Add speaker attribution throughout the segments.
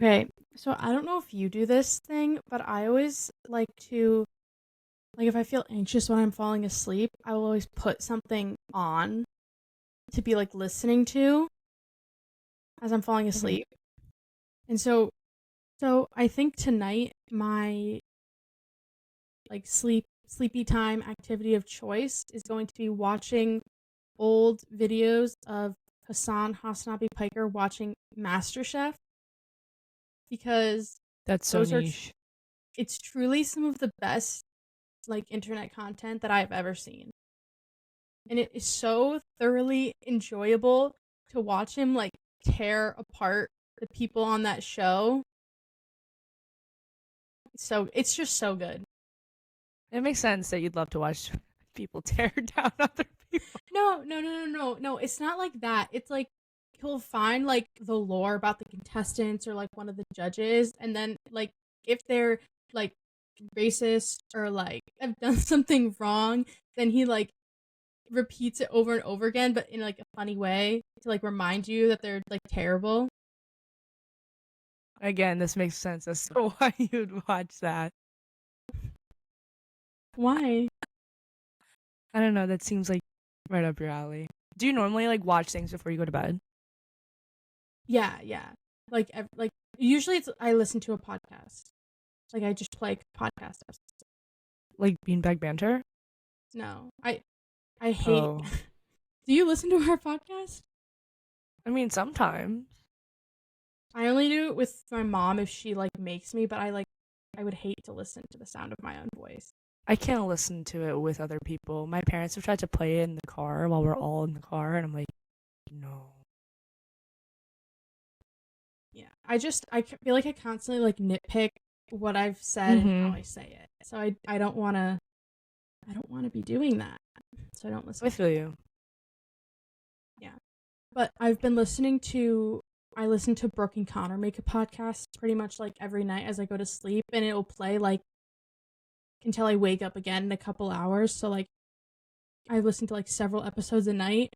Speaker 1: Okay, so I don't know if you do this thing, but I always like to, like, if I feel anxious when I'm falling asleep, I will always put something on to be, like, listening to as I'm falling
Speaker 2: Mhm.
Speaker 1: asleep. And so I think tonight my, like, sleepy time activity of choice is going to be watching old videos of Hassan Hasnabi Piker watching MasterChef because
Speaker 2: That's so
Speaker 1: those are
Speaker 2: niche.
Speaker 1: it's truly some of the best like internet content that I've ever seen. And it is so thoroughly enjoyable to watch him like tear apart the people on that show. So it's just so good.
Speaker 2: It makes sense that you'd love to watch people tear down other people.
Speaker 1: No. It's not like that. It's like he'll find like the lore about the contestants or like one of the judges, and then like if they're like racist or like have done something wrong, then he like repeats it over and over again, but in like a funny way to like remind you that they're like terrible.
Speaker 2: Again, this makes sense as to why you'd watch that.
Speaker 1: Why?
Speaker 2: I don't know, that seems like right up your alley. Do you normally like watch things before you go to bed?
Speaker 1: Yeah. Like usually it's I listen to a podcast. Like I just play podcast episodes.
Speaker 2: Like beanbag banter?
Speaker 1: No, I hate.
Speaker 2: Oh.
Speaker 1: Do you listen to our podcast?
Speaker 2: I mean, sometimes.
Speaker 1: I only do it with my mom if she like makes me, but I would hate to listen to the sound of my own voice.
Speaker 2: I can't listen to it with other people. My parents have tried to play it in the car while we're all in the car, and I'm like, no.
Speaker 1: Yeah, I feel like I constantly like nitpick what I've said and how
Speaker 2: Mm-hmm.
Speaker 1: I say it. So I don't want to be doing that. So I don't listen
Speaker 2: I
Speaker 1: to
Speaker 2: feel
Speaker 1: it.
Speaker 2: you.
Speaker 1: Yeah. But I've been listening to I listen to Brooke and Connor make a podcast pretty much like every night as I go to sleep, and it'll play like until I wake up again in a couple hours. So like I've listened to like several episodes a night,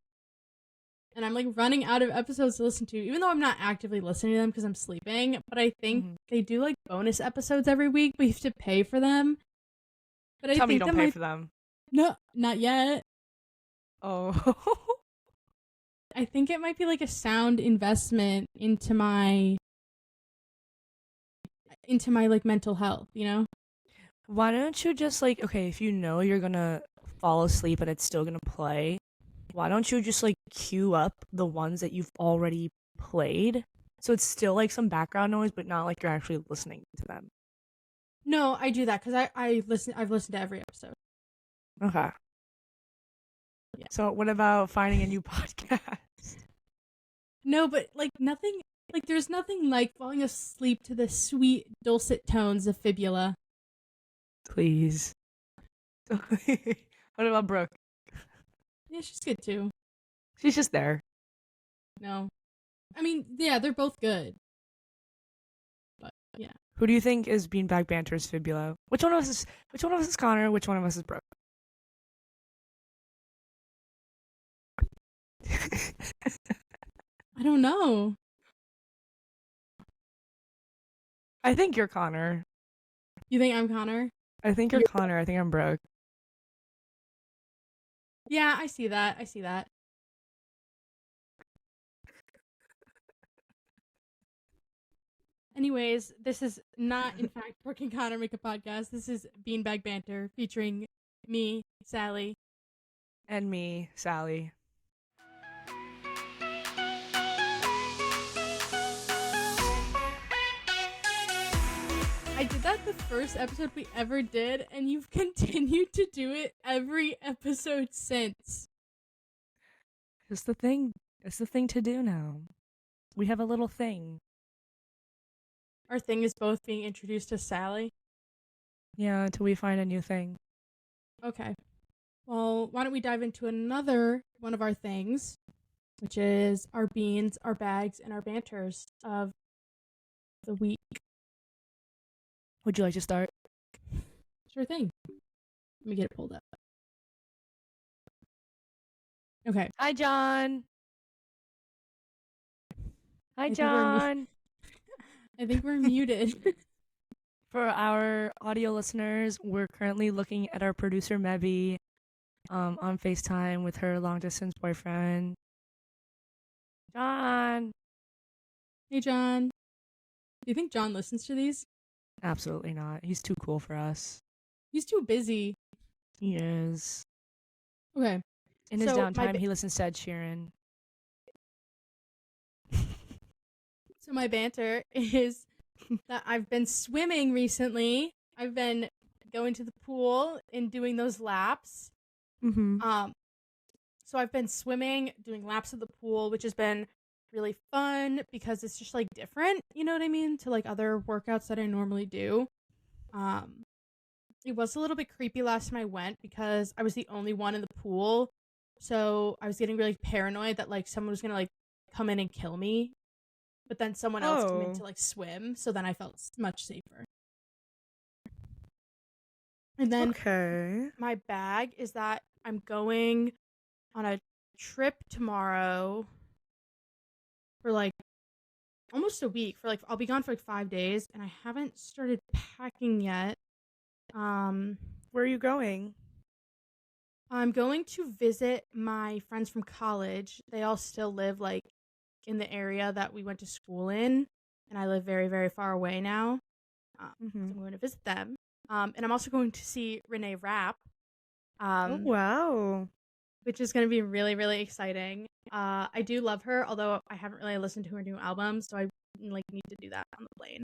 Speaker 1: and I'm like running out of episodes to listen to, even though I'm not actively listening to them because I'm sleeping. But I think
Speaker 2: Mm-hmm.
Speaker 1: they do like bonus episodes every week, but you have to pay for them. But I
Speaker 2: Tell me you
Speaker 1: think
Speaker 2: don't
Speaker 1: that
Speaker 2: pay
Speaker 1: might
Speaker 2: for them.
Speaker 1: no, not yet.
Speaker 2: Oh.
Speaker 1: I think it might be like a sound investment into my like mental health, you know?
Speaker 2: Why don't you just like, okay, if you know you're gonna fall asleep and it's still gonna play, why don't you just like queue up the ones that you've already played? So it's still like some background noise, but not like you're actually listening to them.
Speaker 1: No, I do that because I've listened to every episode.
Speaker 2: Okay.
Speaker 1: Yeah.
Speaker 2: So what about finding a new podcast?
Speaker 1: No, but like nothing like there's nothing like falling asleep to the sweet dulcet tones of Fibula.
Speaker 2: Please. What about Brooke?
Speaker 1: Yeah, she's good too.
Speaker 2: She's just there.
Speaker 1: No. I mean, yeah, they're both good. But yeah.
Speaker 2: Who do you think is Beanbag Banter's fibula? Which one of us is Connor? Which one of us is Brooke?
Speaker 1: I don't know.
Speaker 2: I think you're Connor.
Speaker 1: You think I'm Connor?
Speaker 2: I think you're
Speaker 1: You're
Speaker 2: Connor. I think I'm Brooke.
Speaker 1: Yeah, I see that. I see that. Anyways, this is not, in fact, Brooke and Connor make a podcast. This is Beanbag Banter featuring me, Sally.
Speaker 2: And me, Sally.
Speaker 1: I did that the first episode we ever did, and you've continued to do it every episode since.
Speaker 2: It's the thing. It's the thing to do now. We have a little thing.
Speaker 1: Our thing is both being introduced to Sally.
Speaker 2: Yeah, until we find a new thing.
Speaker 1: Okay. Well, why don't we dive into another one of our things, which is our beans, our bags, and our banters of the week.
Speaker 2: Would you like to start?
Speaker 1: Sure thing. Let me get it pulled up. Okay.
Speaker 2: Hi, John. Hi,
Speaker 1: I think we're
Speaker 2: John.
Speaker 1: I think we're muted.
Speaker 2: For our audio listeners, we're currently looking at our producer Mebby on FaceTime with her long distance boyfriend. John.
Speaker 1: Hey, John. Do you think John listens to these?
Speaker 2: Absolutely not. He's too cool for us.
Speaker 1: He's too busy.
Speaker 2: He is.
Speaker 1: Okay.
Speaker 2: In his downtime, he listens to Ed Sheeran.
Speaker 1: So my banter is that I've been swimming recently. I've been going to the pool and doing those laps.
Speaker 2: Mm-hmm.
Speaker 1: So I've been swimming, doing laps of the pool, which has been really fun because it's just like different, you know what I mean, to like other workouts that I normally do. It was a little bit creepy last time I went because I was the only one in the pool. So I was getting really paranoid that like someone was gonna like come in and kill me. But then someone else came in to like swim, so then I felt much safer. And then my bag is that I'm going on a trip tomorrow for like almost a week. For like I'll be gone for like 5 days, and I haven't started packing yet.
Speaker 2: Where are you going?
Speaker 1: I'm going to visit my friends from college. They all still live like in the area that we went to school in, and I live very, very far away now. So I'm going to visit them. And I'm also going to see Renee Rap.
Speaker 2: Oh, wow.
Speaker 1: Which is going to be really, really exciting. I do love her, although I haven't really listened to her new album, so I like need to do that on the plane.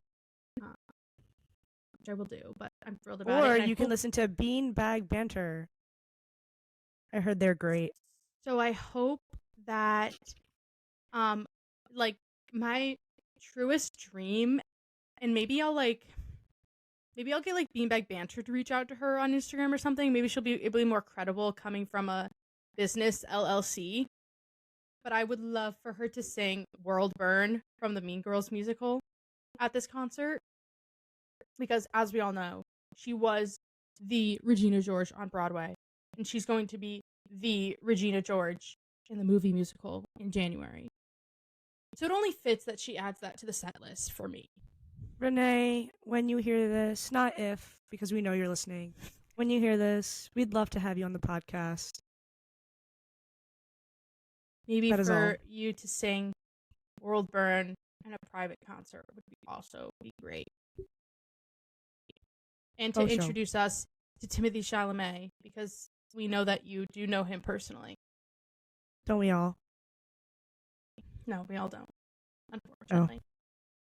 Speaker 1: Which I will do, but I'm thrilled about it.
Speaker 2: Or you can listen to Beanbag Banter. I heard they're great.
Speaker 1: So I hope that, like, my truest dream, and maybe I'll get like Beanbag Banter to reach out to her on Instagram or something. Maybe it'll be more credible coming from a business LLC. But I would love for her to sing World Burn from the Mean Girls musical at this concert. Because as we all know, she was the Regina George on Broadway. And she's going to be the Regina George in the movie musical in January. So it only fits that she adds that to the set list for me.
Speaker 2: Renee, when you hear this, not if, because we know you're listening, when you hear this, we'd love to have you on the podcast.
Speaker 1: Maybe for you to sing World Burn in a private concert would also be great. And to introduce us to Timothée Chalamet, because we know that you do know him personally.
Speaker 2: Don't we all?
Speaker 1: No, we all don't, unfortunately. Oh.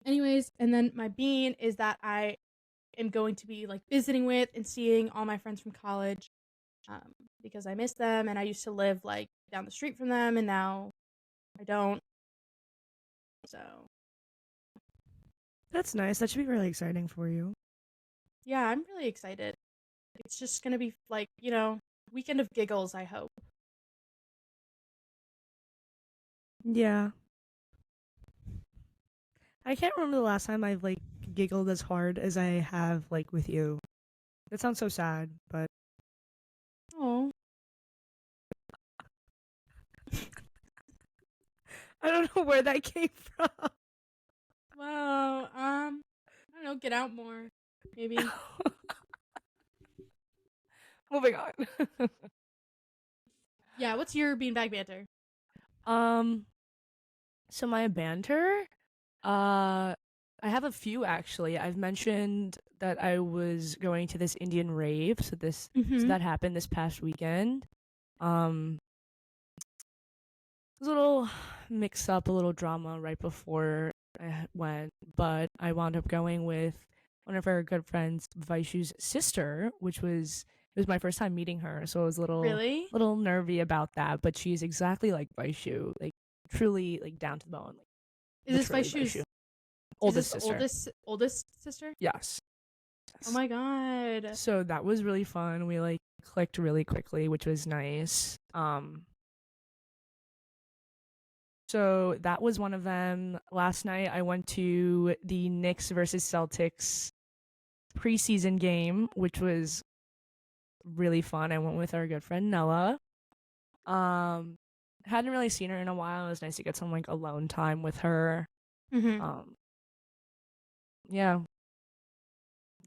Speaker 1: Anyways, and then my bean is that I am going to be like visiting with and seeing all my friends from college, because I miss them, and I used to live like down the street from them, and now I don't. So
Speaker 2: that's nice. That should be really exciting for you.
Speaker 1: Yeah, I'm really excited. It's just gonna be like, you know, weekend of giggles, I hope.
Speaker 2: Yeah. I can't remember the last time I've like giggled as hard as I have like with you. That sounds so sad, but
Speaker 1: oh.
Speaker 2: I don't know where that came from.
Speaker 1: Well, I don't know, get out more. Maybe.
Speaker 2: Moving on.
Speaker 1: Yeah, what's your beanbag banter?
Speaker 2: So my banter, I have a few actually. I've mentioned that I was going to this Indian rave, so that happened this past weekend. It was a little mix up, a little drama right before I went, but I wound up going with one of our good friends, Vaishu's sister, it was my first time meeting her, so I was a little nervy about that, but she's exactly like Vaishu, like truly like down to the bone. Like,
Speaker 1: is this Vaishu's oldest sister? Oldest sister?
Speaker 2: Yes.
Speaker 1: Oh my god.
Speaker 2: So that was really fun. We like clicked really quickly, which was nice. So that was one of them. Last night I went to the Knicks versus Celtics preseason game, which was really fun. I went with our good friend Nella. Hadn't really seen her in a while. It was nice to get some like alone time with her. Yeah.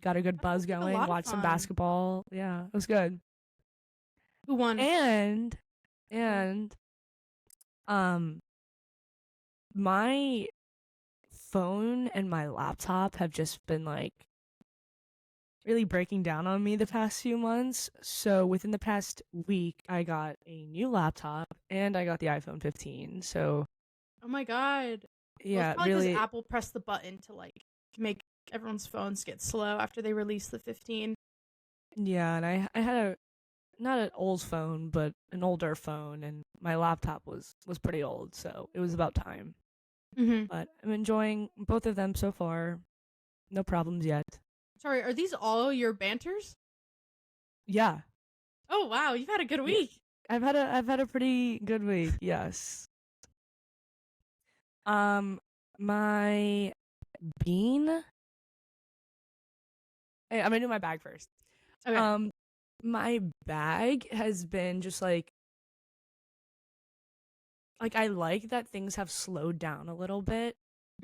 Speaker 2: Got a good
Speaker 1: That
Speaker 2: buzz
Speaker 1: sounds like a
Speaker 2: going,
Speaker 1: lot of
Speaker 2: watched some
Speaker 1: fun.
Speaker 2: basketball. Yeah, it was good.
Speaker 1: Who won?
Speaker 2: And
Speaker 1: Yeah.
Speaker 2: and um my phone and my laptop have just been like really breaking down on me the past few months. So within the past week, I got a new laptop and I got the iPhone 15. So
Speaker 1: Oh my god. Well, it's
Speaker 2: yeah,
Speaker 1: probably because
Speaker 2: really,
Speaker 1: Apple pressed the button to like make everyone's phones get slow after they released the 15.
Speaker 2: yeah. And I had a not an old phone, but an older phone, and my laptop was pretty old, so it was about time.
Speaker 1: Mm-hmm.
Speaker 2: But I'm enjoying both of them so far. No problems yet.
Speaker 1: Sorry, are these all your banters?
Speaker 2: Yeah,
Speaker 1: Oh wow, you've had a good
Speaker 2: yeah.
Speaker 1: week.
Speaker 2: I've had a pretty good week. Yes. My bean. Hey, I'm gonna do my bag first.
Speaker 1: Okay.
Speaker 2: Um, my bag has been just like I like that things have slowed down a little bit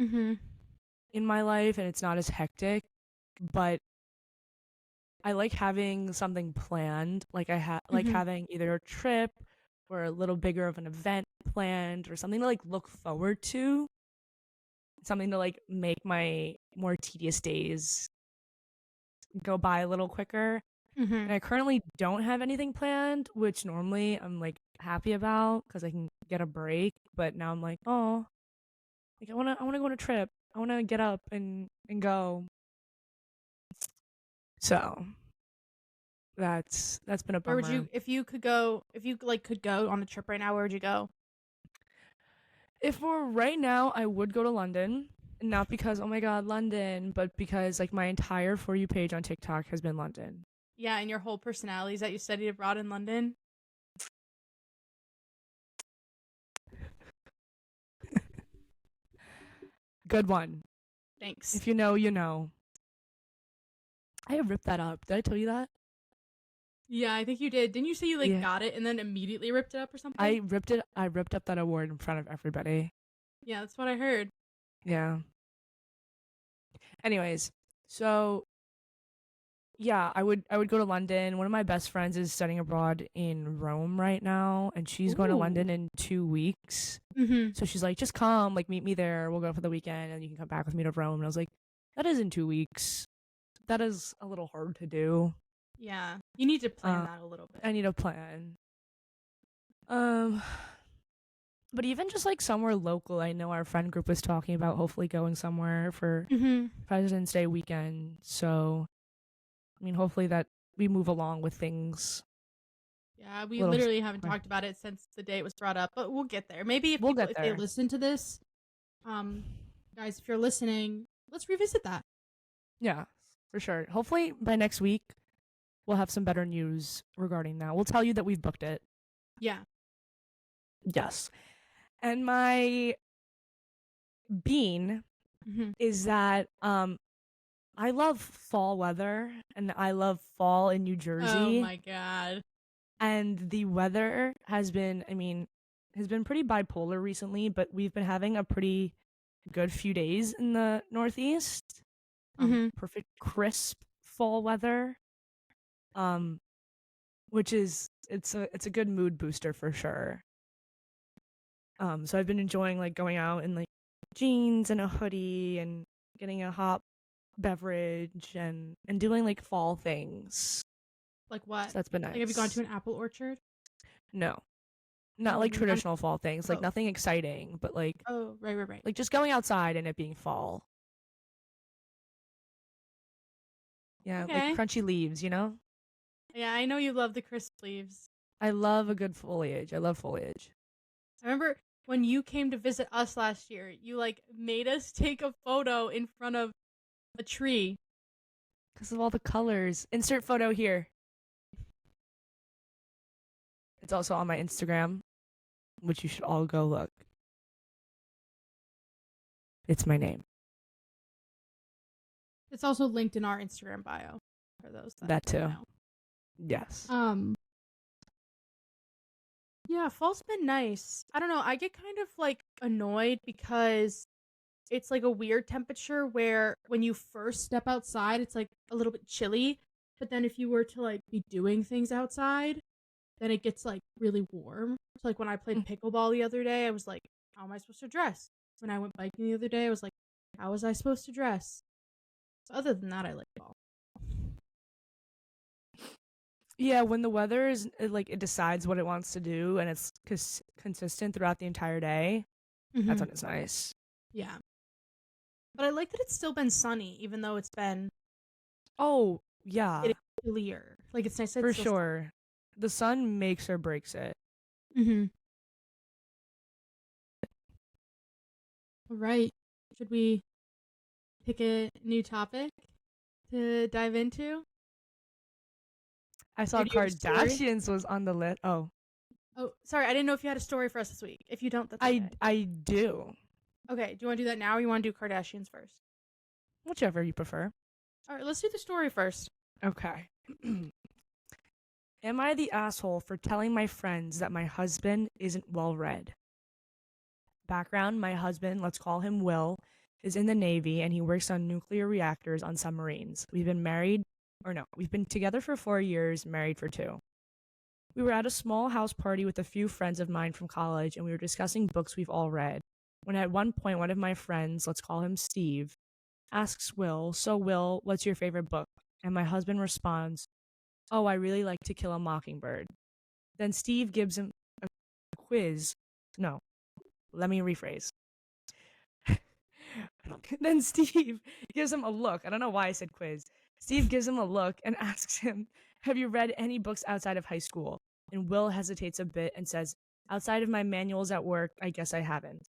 Speaker 1: Mm-hmm.
Speaker 2: in my life and it's not as hectic, but I like having something planned. Like like
Speaker 1: Mm-hmm.
Speaker 2: having either a trip or a little bigger of an event planned or something to like look forward to, something to like make my more tedious days go by a little quicker.
Speaker 1: Mm-hmm.
Speaker 2: And I currently don't have anything planned, which normally I'm like happy about because I can get a break. But now I'm like, oh, like I wanna go on a trip. I wanna get up and go. So that's been a
Speaker 1: Where would
Speaker 2: bummer.
Speaker 1: you, if you could go, if you like could go on a trip right now? Where would you go?
Speaker 2: If for right now, I would go to London. Not because oh my god London, but because like my entire for you page on TikTok has been London.
Speaker 1: Yeah, and your whole personalities that you studied abroad in London.
Speaker 2: Good one.
Speaker 1: Thanks.
Speaker 2: If you know, you know. I ripped that up. Did I tell you that?
Speaker 1: Yeah, I think you did. Didn't you say you like
Speaker 2: Yeah.
Speaker 1: got it and then immediately ripped it up or something?
Speaker 2: I ripped it. I ripped up that award in front of everybody.
Speaker 1: Yeah, that's what I heard.
Speaker 2: Yeah. Anyways, so yeah, I would go to London. One of my best friends is studying abroad in Rome right now, and she's going to
Speaker 1: Ooh.
Speaker 2: London in 2 weeks.
Speaker 1: Mm-hmm.
Speaker 2: So she's like, just come, like meet me there. We'll go for the weekend, and you can come back with me to Rome. And I was like, that is in 2 weeks. That is a little hard to do.
Speaker 1: Yeah, you need to plan
Speaker 2: Uh,
Speaker 1: that a little bit.
Speaker 2: I need a plan. Um, but even just like somewhere local, I know our friend group was talking about hopefully going somewhere for
Speaker 1: Mm-hmm.
Speaker 2: President's Day weekend. So, I mean, hopefully that we move along with things
Speaker 1: Yeah,
Speaker 2: a
Speaker 1: we
Speaker 2: little.
Speaker 1: literally haven't talked about it since the day it was brought up, but we'll get there. Maybe if
Speaker 2: We'll
Speaker 1: people,
Speaker 2: get
Speaker 1: if they
Speaker 2: there.
Speaker 1: listen to this, um, guys, if you're listening, let's revisit that.
Speaker 2: Yeah, for sure. Hopefully by next week we'll have some better news regarding that. We'll tell you that we've booked it.
Speaker 1: Yeah.
Speaker 2: Yes. And my bean
Speaker 1: Mm-hmm.
Speaker 2: is that I love fall weather and I love fall in New
Speaker 1: Oh
Speaker 2: Jersey.
Speaker 1: my god.
Speaker 2: And the weather has been, I mean, has been pretty bipolar recently, but we've been having a pretty good few days in the Northeast.
Speaker 1: Mm-hmm.
Speaker 2: Perfect crisp fall weather. Um, which is it's a good mood booster for sure. So I've been enjoying like going out in like jeans and a hoodie and getting a hot beverage and doing like fall things.
Speaker 1: Like what?
Speaker 2: So that's been
Speaker 1: Like, have you gone to
Speaker 2: nice.
Speaker 1: an apple orchard?
Speaker 2: No, not
Speaker 1: No,
Speaker 2: like
Speaker 1: have you gone?
Speaker 2: traditional fall things, like
Speaker 1: Oh.
Speaker 2: nothing exciting, but
Speaker 1: Oh, right, right, right.
Speaker 2: like just going outside and it being fall. Yeah, like
Speaker 1: Okay.
Speaker 2: crunchy leaves, you know?
Speaker 1: Yeah, I know you love the crisp leaves.
Speaker 2: I love a good foliage. I love foliage.
Speaker 1: I remember when you came to visit us last year, you like made us take a photo in front of a tree.
Speaker 2: Because of all the colors. Insert photo here. It's also on my Instagram, which you should all go look. It's my name.
Speaker 1: It's also linked in our Instagram bio for those that
Speaker 2: That
Speaker 1: don't
Speaker 2: too.
Speaker 1: know.
Speaker 2: Yes.
Speaker 1: Yeah, fall's been nice. I don't know. I get kind of like annoyed because it's like a weird temperature where when you first step outside, it's like a little bit chilly. But then if you were to like be doing things outside, then it gets like really warm. So like when I played pickleball the other day, I was like, how am I supposed to dress? When I went biking the other day, I was like, how was I supposed to dress? So other than that, I like ball.
Speaker 2: Yeah, when the weather is it decides what it wants to do and it's consistent throughout the entire day, that's when it's nice.
Speaker 1: Yeah. But I like that it's still been sunny, even though it's been
Speaker 2: yeah,
Speaker 1: clear. Like it's nice that
Speaker 2: for
Speaker 1: it's still
Speaker 2: sure. The sun makes or breaks it.
Speaker 1: All right. Should we pick a new topic to dive into?
Speaker 2: I saw Kardashians was on the list. Oh,
Speaker 1: sorry. I didn't know if you had a story for us this week. If you don't, that's okay.
Speaker 2: I do.
Speaker 1: Okay. Do you want to do that now or you want to do Kardashians first?
Speaker 2: Whichever you prefer.
Speaker 1: All right. Let's do the story first.
Speaker 2: Okay. Am I the asshole for telling my friends that my husband isn't well read? Background, my husband, let's call him Will, is in the Navy and he works on nuclear reactors on submarines. We've been together for 4 years, married for 2. We were at a small house party with a few friends of mine from college and we were discussing books we've all read. When at one point, one of my friends, let's call him Steve, asks Will, so Will, what's your favorite book? And my husband responds, oh, I really like To Kill a Mockingbird. Then Steve gives him a quiz. No, let me rephrase. Then Steve gives him a look. I don't know why I said quiz. Steve gives him a look and asks him, have you read any books outside of high school? And Will hesitates a bit and says, outside of my manuals at work, I guess I haven't.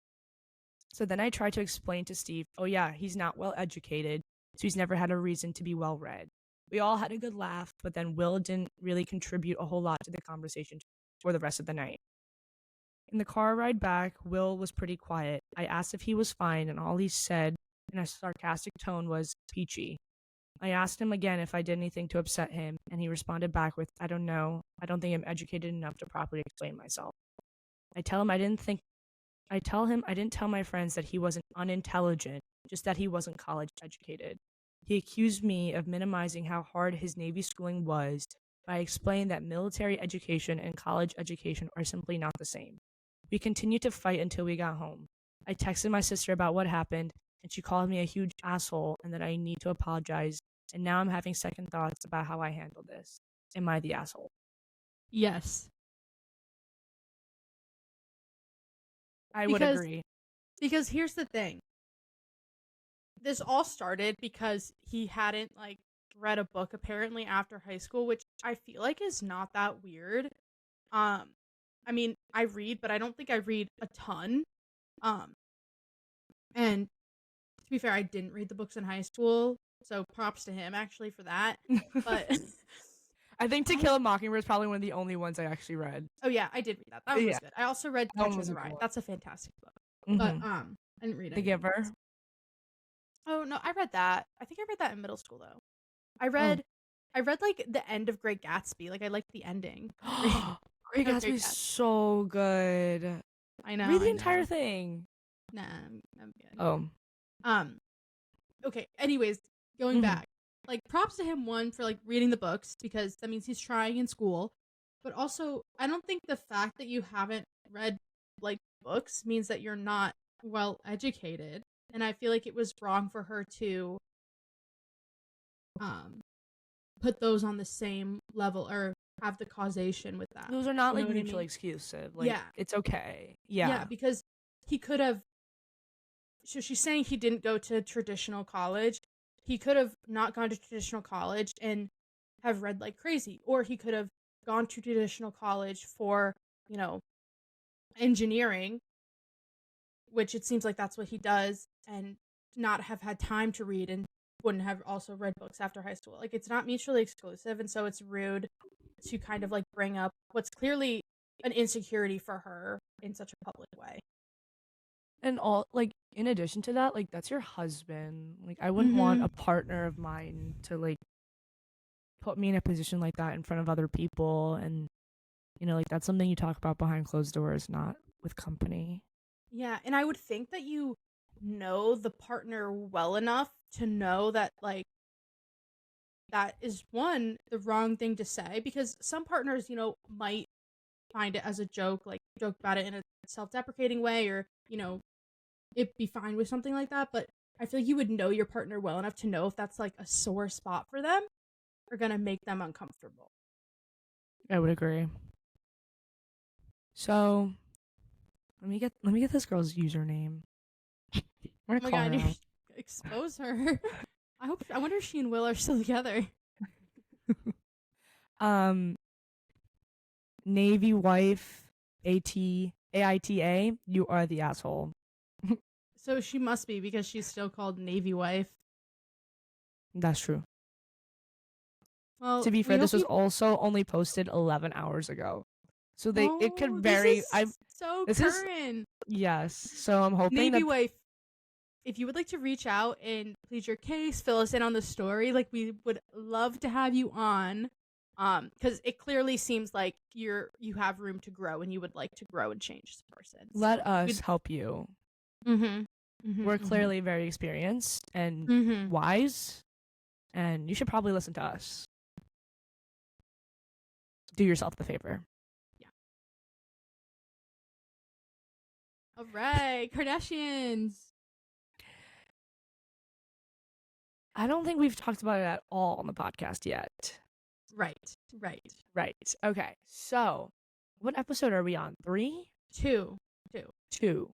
Speaker 2: So then I try to explain to Steve, oh yeah, he's not well educated, so he's never had a reason to be well read. We all had a good laugh, but then Will didn't really contribute a whole lot to the conversation for the rest of the night. In the car ride back, Will was pretty quiet. I asked if he was fine, and all he said in a sarcastic tone was peachy. I asked him again if I did anything to upset him, and he responded back with, I don't know. I don't think I'm educated enough to properly explain myself. I tell him I didn't tell my friends that he wasn't unintelligent, just that he wasn't college educated. He accused me of minimizing how hard his Navy schooling was by explaining that military education and college education are simply not the same. We continued to fight until we got home. I texted my sister about what happened, and she called me a huge asshole and that I need to apologize, and now I'm having second thoughts about how I handled this. Am I the asshole?
Speaker 1: Yes.
Speaker 2: I would agree.
Speaker 1: Because here's the thing. This all started because he hadn't read a book apparently after high school, which I feel like is not that weird. I mean, I read, but I don't think I read a ton. And to be fair, I didn't read the books in high school, so props to him actually for that. But
Speaker 2: I think To Kill a Mockingbird is probably one of the only ones I actually read.
Speaker 1: Oh yeah, I did read that. That one was good. I also read Catcher in the Rye. That's a fantastic book. But I didn't read it.
Speaker 2: The Giver.
Speaker 1: Oh no, I read that. I think I read that in middle school though. I read like the end of Great Gatsby. Like I liked the ending.
Speaker 2: Great Gatsby is so good.
Speaker 1: I know.
Speaker 2: Read the entire thing.
Speaker 1: Nah, I'm good.
Speaker 2: Oh.
Speaker 1: Okay. Anyways, going back. Like props to him for reading the books because that means he's trying in school. But also, I don't think the fact that you haven't read books means that you're not well educated. And I feel like it was wrong for her to put those on the same level or have the causation with that.
Speaker 2: Those are not mutually exclusive. It's okay.
Speaker 1: Yeah, because he could have. So she's saying he didn't go to traditional college. He could have not gone to traditional college and have read like crazy, or he could have gone to traditional college for engineering, which it seems like that's what he does, and not have had time to read and wouldn't have also read books after high school. Like it's not mutually exclusive, and so it's rude to kind of bring up what's clearly an insecurity for her in such a public way.
Speaker 2: And in addition to that, that's your husband. I wouldn't want a partner of mine to put me in a position like that in front of other people, and that's something you talk about behind closed doors, not with company.
Speaker 1: Yeah, and I would think that you know the partner well enough to know that, like, that is one, the wrong thing to say, because some partners, might find it as a joke, like joke about it in a self-deprecating way, or, it'd be fine with something like that. But I feel like you would know your partner well enough to know if that's like a sore spot for them or gonna make them uncomfortable.
Speaker 2: I would agree. So let me get this girl's username. I'm
Speaker 1: Oh my
Speaker 2: gonna call
Speaker 1: god,
Speaker 2: her
Speaker 1: you
Speaker 2: out.
Speaker 1: expose her. I wonder if she and Will are still together.
Speaker 2: Navy wife, AITA. You are the asshole.
Speaker 1: So she must be, because she's still called Navy wife.
Speaker 2: That's true.
Speaker 1: Well,
Speaker 2: To be
Speaker 1: we
Speaker 2: fair, this
Speaker 1: hope
Speaker 2: was
Speaker 1: you.
Speaker 2: also only posted 11 hours ago, so it could
Speaker 1: Oh, this
Speaker 2: vary.
Speaker 1: is so
Speaker 2: This is
Speaker 1: current.
Speaker 2: yes. So I'm hoping
Speaker 1: Navy
Speaker 2: that
Speaker 1: wife. If you would like to reach out and plead your case, fill us in on the story, like, we would love to have you on. Because it clearly seems like you have room to grow and you would like to grow and change as a person.
Speaker 2: let
Speaker 1: So
Speaker 2: us help you.
Speaker 1: mm-hmm.
Speaker 2: We're
Speaker 1: Mm-hmm.
Speaker 2: clearly very experienced and
Speaker 1: Mm-hmm.
Speaker 2: wise, and you should probably listen to us. Do yourself the favor.
Speaker 1: Yeah. All right, Kardashians.
Speaker 2: I don't think we've talked about it at all on the podcast yet.
Speaker 1: Right.
Speaker 2: Right. Okay. So, what episode are we on? 3?
Speaker 1: Two.
Speaker 2: 2.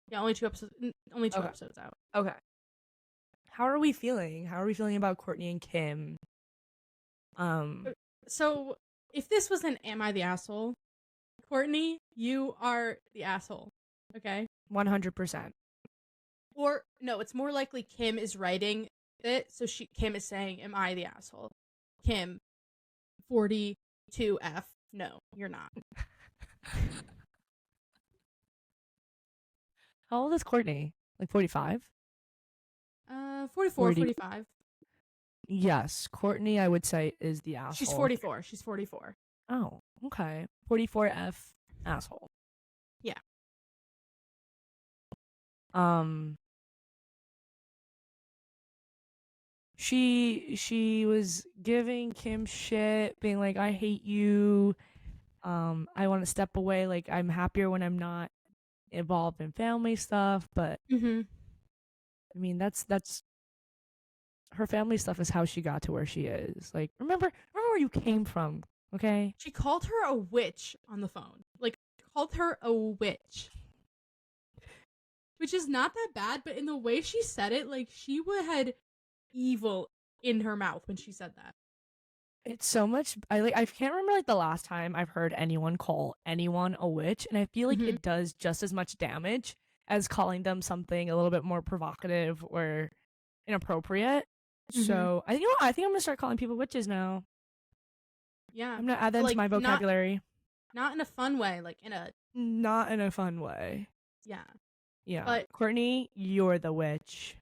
Speaker 1: Yeah, only two episodes. Only two
Speaker 2: Okay.
Speaker 1: episodes out.
Speaker 2: Okay. How are we feeling? How are we feeling about Courtney and Kim?
Speaker 1: So, if this was an "Am I the asshole?", Courtney, you are the asshole. Okay.
Speaker 2: 100%.
Speaker 1: Or no, it's more likely Kim is writing it, so Kim is saying, "Am I the asshole?" Kim, 42F. No, you're not.
Speaker 2: How old is Courtney? Like 45?
Speaker 1: 44,
Speaker 2: 40.
Speaker 1: 45.
Speaker 2: Yes, Courtney, I would say, is the asshole.
Speaker 1: She's 44. She's 44.
Speaker 2: Oh, okay. 44F asshole.
Speaker 1: Yeah.
Speaker 2: She was giving Kim shit, being like, I hate you. I want to step away. Like, I'm happier when I'm not involved in family stuff. But
Speaker 1: Mm-hmm.
Speaker 2: I mean, that's her family stuff is how she got to where she is. Like, remember where you came from, okay?
Speaker 1: She called her a witch on the phone. Like, called her a witch. Which is not that bad, but in the way she said it, like, she had evil in her mouth when she said that.
Speaker 2: It's so much. I can't remember like the last time I've heard anyone call anyone a witch, and I feel like it does just as much damage as calling them something a little bit more provocative or inappropriate. So I think I think I'm gonna start calling people witches now.
Speaker 1: Yeah.
Speaker 2: I'm gonna add that into my vocabulary.
Speaker 1: Not in a fun way, like
Speaker 2: Not in a fun way.
Speaker 1: yeah.
Speaker 2: Yeah.
Speaker 1: But
Speaker 2: Courtney, you're the witch.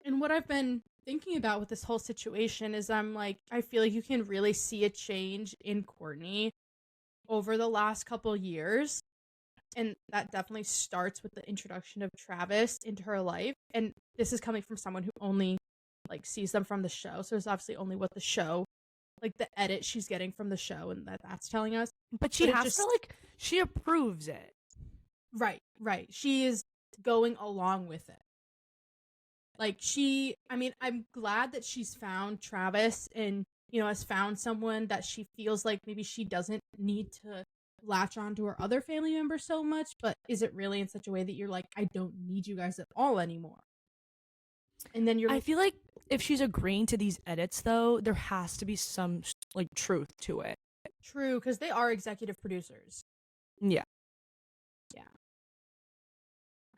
Speaker 1: and what I've been thinking about with this whole situation is I feel like you can really see a change in Courtney over the last couple years. And that definitely starts with the introduction of Travis into her life. And this is coming from someone who only like sees them from the show. So it's obviously only what the show, like the edit she's getting from the show, and that's telling us.
Speaker 2: But she has to like she approves it.
Speaker 1: Right. She is going along with it. Like I'm glad that she's found Travis and, has found someone that she feels like maybe she doesn't need to latch on to her other family members so much, but is it really in such a way that you're like, I don't need you guys at all anymore? And then
Speaker 2: I feel like if she's agreeing to these edits, though, there has to be some like truth to it.
Speaker 1: True, because they are executive producers.
Speaker 2: Yeah.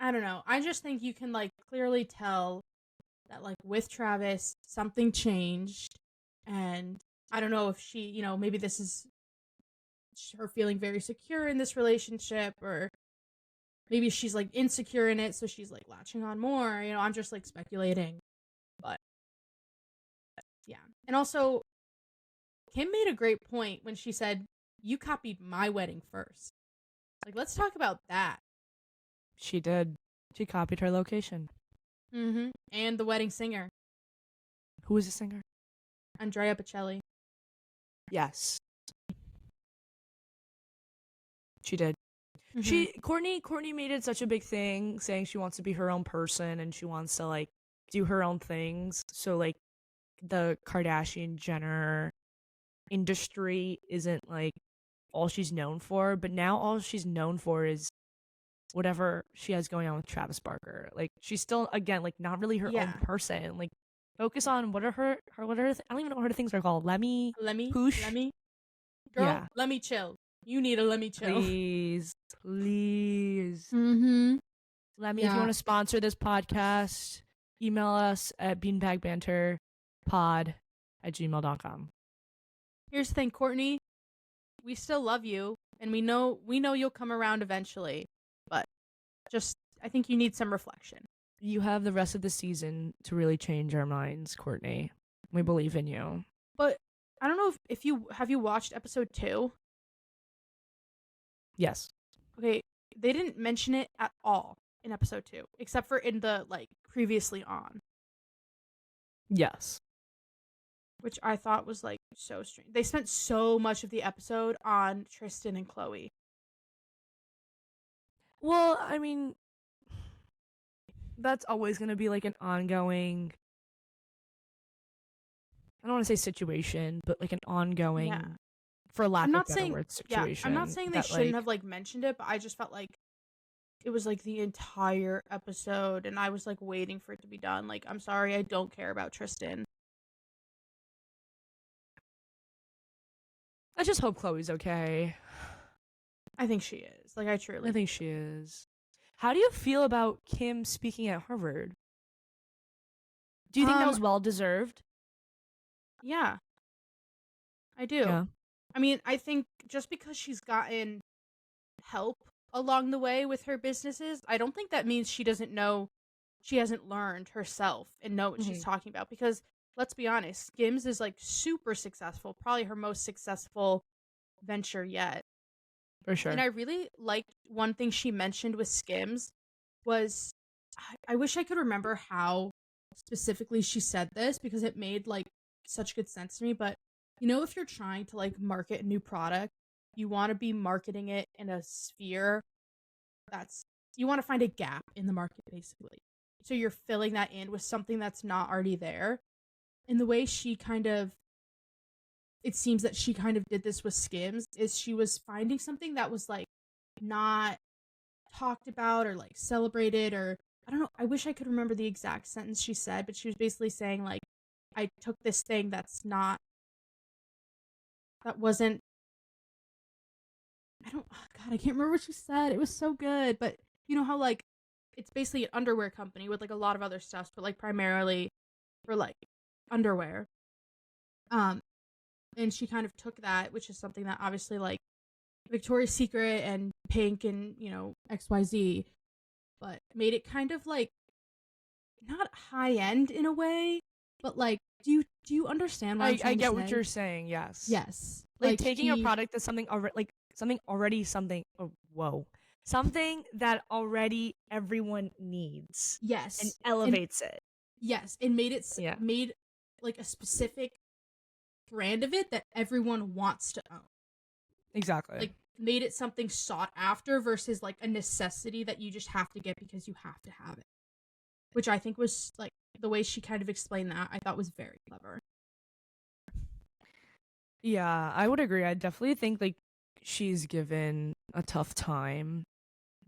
Speaker 1: I don't know. I just think you can like clearly tell that like with Travis something changed, and I don't know if she, maybe this is her feeling very secure in this relationship, or maybe she's like insecure in it, so she's like latching on more. I'm just like speculating, but yeah. And also, Kim made a great point when she said, "You copied my wedding first." Like, let's talk about that.
Speaker 2: She did. She copied her location.
Speaker 1: Mm-hmm. And the wedding singer,
Speaker 2: Who is the singer?
Speaker 1: Andrea Bocelli.
Speaker 2: Yes. She did.
Speaker 1: Mm-hmm.
Speaker 2: Courtney made it such a big thing, saying she wants to be her own person and she wants to like do her own things. So like the Kardashian Jenner industry isn't like all she's known for, but now all she's known for is whatever she has going on with Travis Barker. Like she's still again like not really her own person. Like focus on what are her I don't even know what her things are called.
Speaker 1: Let me,
Speaker 2: Poosh.
Speaker 1: girl,
Speaker 2: Yeah.
Speaker 1: let me chill. You need a let me chill.
Speaker 2: Please.
Speaker 1: Mm-hmm.
Speaker 2: Let me, if you want to sponsor this podcast, email us at beanbagbanterpod@gmail.com.
Speaker 1: Here's the thing, Courtney. We still love you, and we know you'll come around eventually. But just, I think you need some reflection.
Speaker 2: You have the rest of the season to really change our minds, Courtney. We believe in you.
Speaker 1: But I don't know if you watched episode 2.
Speaker 2: Yes.
Speaker 1: Okay, they didn't mention it at all in episode 2, except for in the like previously on.
Speaker 2: Yes.
Speaker 1: Which I thought was like so strange. They spent so much of the episode on Tristan and Chloe.
Speaker 2: Well, I mean, that's always going to be like an ongoing, I don't want to say situation, but like an ongoing, for lack of better words, situation.
Speaker 1: I'm not saying they shouldn't have like mentioned it, but I just felt like it was like the entire episode and I was like waiting for it to be done. Like, I'm sorry, I don't care about Tristan.
Speaker 2: I just hope Chloe's okay.
Speaker 1: I think she is. Like, I
Speaker 2: think she is. How do you feel about Kim speaking at Harvard? Do you think that was well deserved?
Speaker 1: Yeah. I do.
Speaker 2: Yeah.
Speaker 1: I mean, I think just because she's gotten help along the way with her businesses, I don't think that means she doesn't know, she hasn't learned herself and know what she's talking about. Because let's be honest, Skims is like super successful, probably her most successful venture yet.
Speaker 2: For sure.
Speaker 1: And I really liked one thing she mentioned with Skims was, I wish I could remember how specifically she said this because it made like such good sense to me. But you know, if you're trying to like market a new product, you want to be marketing it in a sphere that's, you want to find a gap in the market basically. So you're filling that in with something that's not already there. And the way she kind of, it seems that she kind of did this with Skims is she was finding something that was like not talked about or like celebrated, or I don't know, I wish I could remember the exact sentence she said, but she was basically saying like, I took this thing that wasn't, I can't remember what she said. It was so good, but you know how like it's basically an underwear company with like a lot of other stuff, but like primarily for like underwear. And she kind of took that, which is something that obviously like Victoria's Secret and Pink and, you know, XYZ, but made it kind of like not high end in a way, but like, do you understand what I'm trying
Speaker 2: I get
Speaker 1: to
Speaker 2: what
Speaker 1: say?
Speaker 2: you're saying. Yes.
Speaker 1: Yes.
Speaker 2: Like taking a product that's something something that already everyone needs.
Speaker 1: Yes.
Speaker 2: And elevates it.
Speaker 1: Yes. And made like a specific brand of it that everyone wants to own.
Speaker 2: Exactly.
Speaker 1: Like made it something sought after versus like a necessity that you just have to get because you have to have it. Which I think was like the way she kind of explained that, I thought was very clever.
Speaker 2: Yeah, I would agree. I definitely think like she's given a tough time,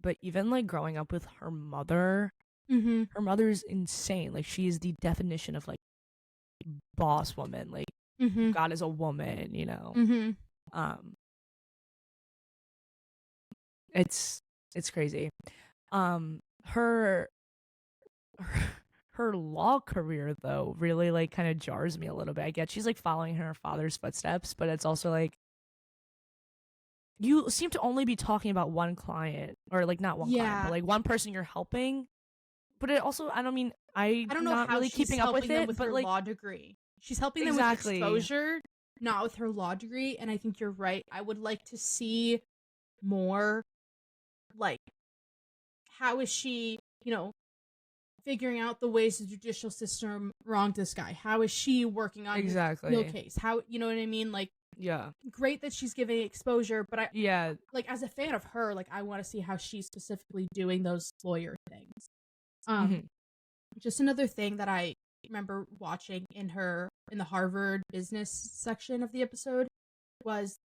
Speaker 2: but even like growing up with her mother, her mother's insane. Like she is the definition of like boss woman. Like God is a woman, you know. It's crazy. Her law career though really like kind of jars me a little bit. I get she's like following her father's footsteps, but it's also like you seem to only be talking about one client, or like not one client, but like one person you're helping. But it also, I don't know
Speaker 1: not
Speaker 2: how really
Speaker 1: she's
Speaker 2: keeping up with
Speaker 1: them
Speaker 2: it,
Speaker 1: with
Speaker 2: but
Speaker 1: her
Speaker 2: like
Speaker 1: law degree. She's helping them with exposure, not with her law degree. And I think you're right. I would like to see more like, how is she figuring out the ways the judicial system wronged this guy. How is she working on his appeal case? How, you know what I mean? Like,
Speaker 2: yeah,
Speaker 1: great that she's giving exposure, but
Speaker 2: yeah,
Speaker 1: like, as a fan of her, like, I want to see how she's specifically doing those lawyer things. Just another thing that I remember watching in the Harvard business section of the episode was,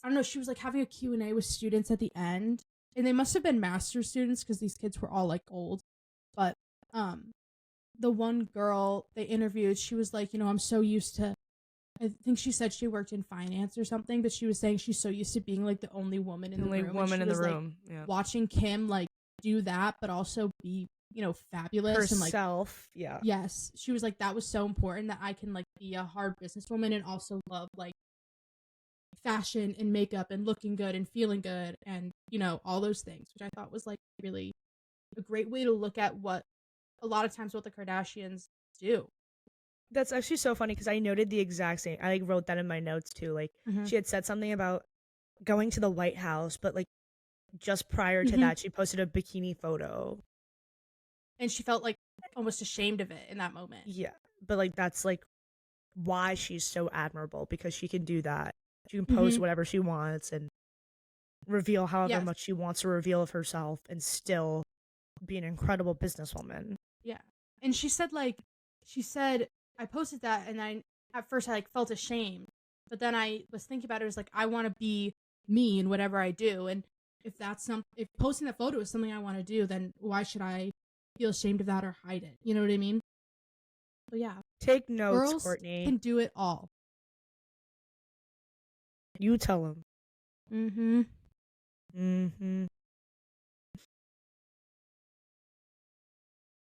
Speaker 1: I don't know, she was like having a Q&A with students at the end, and they must have been master's students because these kids were all like old, but the one girl they interviewed, she was like, I'm so used to, I think she said she worked in finance or something, but she was saying she's so used to being like the only woman in the room.
Speaker 2: Woman in the room.
Speaker 1: Like,
Speaker 2: yeah.
Speaker 1: Watching Kim like do that, but also be, fabulous
Speaker 2: herself.
Speaker 1: And like, yes, she was like, that was so important that I can like be a hard businesswoman and also love like fashion and makeup and looking good and feeling good and all those things, which I thought was like really a great way to look at what a lot of times what the Kardashians do.
Speaker 2: That's actually so funny because I noted the exact same. I like wrote that in my notes too. Like she had said something about going to the White House, but like just prior to that, she posted a bikini photo,
Speaker 1: and she felt like almost ashamed of it in that moment.
Speaker 2: Yeah, but like that's like why she's so admirable, because she can do that. She can post whatever she wants and reveal however much she wants to reveal of herself and still be an incredible businesswoman.
Speaker 1: Yeah. And she said, I posted that and at first I like felt ashamed, but then I was thinking about it, was like, I want to be me in whatever I do. And if posting that photo is something I want to do, then why should I feel ashamed of that or hide it? You know what I mean? But yeah.
Speaker 2: Take notes,
Speaker 1: girls
Speaker 2: Courtney.
Speaker 1: Can do it all.
Speaker 2: You tell them.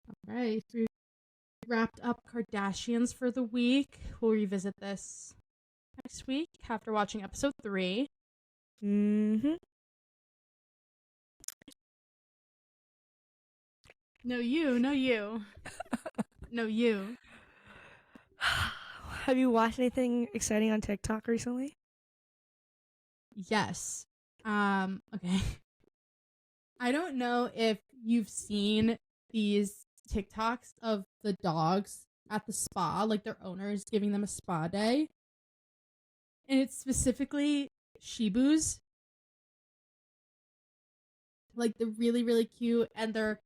Speaker 1: All right. We wrapped up Kardashians for the week. We'll revisit this next week after watching episode 3. No, you. No, you.
Speaker 2: Have you watched anything exciting on TikTok recently?
Speaker 1: Yes. Okay. I don't know if you've seen these TikToks of the dogs at the spa, like their owners giving them a spa day. And it's specifically Shibus. Like, they're really, really cute, and they're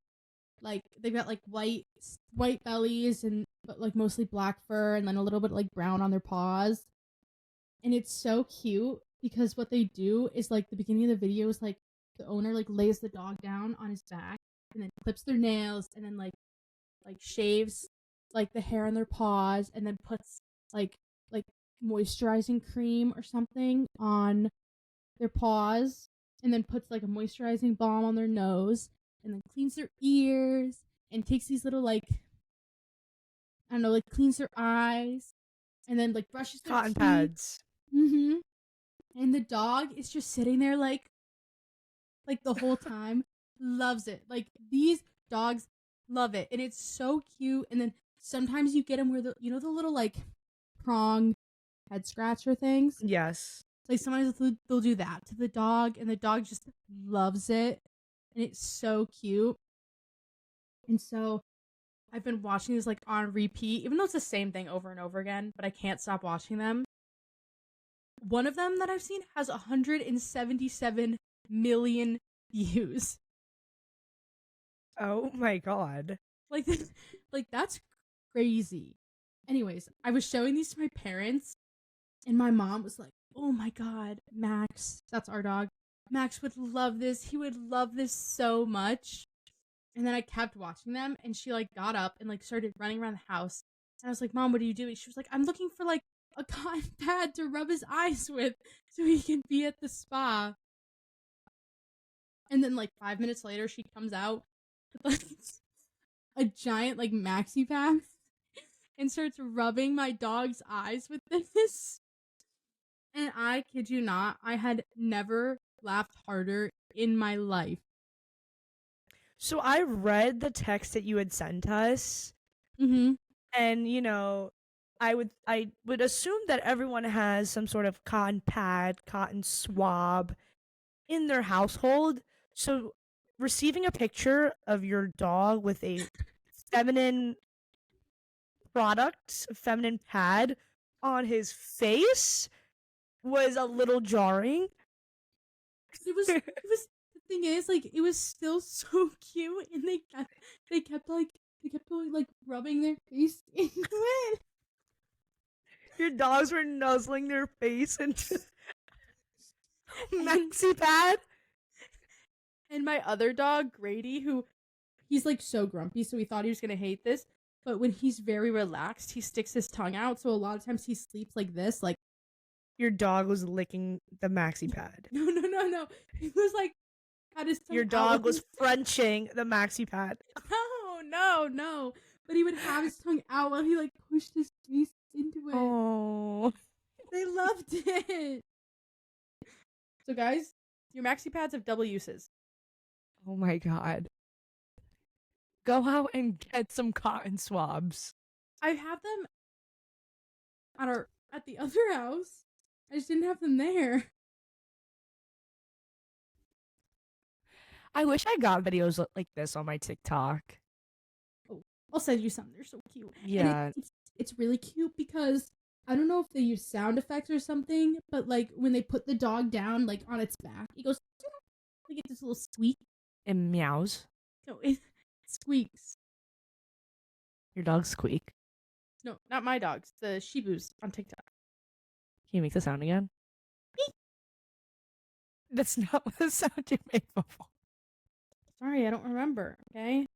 Speaker 1: like, they've got like white bellies and but like mostly black fur, and then a little bit like brown on their paws. And it's so cute because what they do is, like, the beginning of the video is like the owner like lays the dog down on his back and then clips their nails and then like shaves like the hair on their paws and then puts like moisturizing cream or something on their paws and then puts like a moisturizing balm on their nose and then cleans their ears and takes these little like, I don't know, like cleans their eyes and then like brushes their
Speaker 2: cotton
Speaker 1: teeth.
Speaker 2: pads.
Speaker 1: And the dog is just sitting there like the whole time. Loves it. Like, these dogs love it, and it's so cute. And then sometimes you get them where the little like prong head scratcher things.
Speaker 2: Yes.
Speaker 1: Like, sometimes they'll do that to the dog, and the dog just loves it, and it's so cute. And so I've been watching these like on repeat, even though it's the same thing over and over again, but I can't stop watching them. One of them that I've seen has 177 million views.
Speaker 2: Oh my god.
Speaker 1: Like, that's crazy. Anyways, I was showing these to my parents, and my mom was like, oh my god, Max, that's our dog, Max would love this. He would love this so much. And then I kept watching them, and she like got up and like started running around the house. And I was like, Mom, what are you doing? She was like, I'm looking for like a cotton pad to rub his eyes with so he can be at the spa. And then like 5 minutes later, she comes out with like a giant like maxi pad and starts rubbing my dog's eyes with this. And I kid you not, I had never laughed harder in my life.
Speaker 2: So I read the text that you had sent us. And, you know, I would assume that everyone has some sort of cotton pad, cotton swab in their household. So receiving a picture of your dog with a feminine feminine pad on his face was a little jarring.
Speaker 1: It was the thing is, like, it was still so cute, and they kept going, like, rubbing their face into it.
Speaker 2: Your dogs were nuzzling their face into maxi pad.
Speaker 1: And my other dog, Grady, he's like so grumpy, so we thought he was gonna hate this. But when he's very relaxed, he sticks his tongue out. So a lot of times he sleeps like this, like.
Speaker 2: Your dog was licking the maxi pad.
Speaker 1: No. He was like, had his tongue
Speaker 2: Your dog
Speaker 1: out.
Speaker 2: was Frenching the maxi pad.
Speaker 1: No. But he would have his tongue out while he like pushed his face into it.
Speaker 2: Oh.
Speaker 1: They loved it. So guys, your maxi pads have double uses.
Speaker 2: Oh my god. Go out and get some cotton swabs.
Speaker 1: I have them at the other house. I just didn't have them there.
Speaker 2: I wish I got videos like this on my TikTok.
Speaker 1: Oh, I'll send you some. They're so cute.
Speaker 2: Yeah.
Speaker 1: And it's really cute because I don't know if they use sound effects or something, but like when they put the dog down like on its back, it goes like it's this little squeak.
Speaker 2: It meows.
Speaker 1: No, it squeaks.
Speaker 2: Your dog squeak.
Speaker 1: No, not my dogs. The Shibus on TikTok.
Speaker 2: Can you make the sound again? That's not what the sound you made before.
Speaker 1: Sorry, I don't remember. Okay.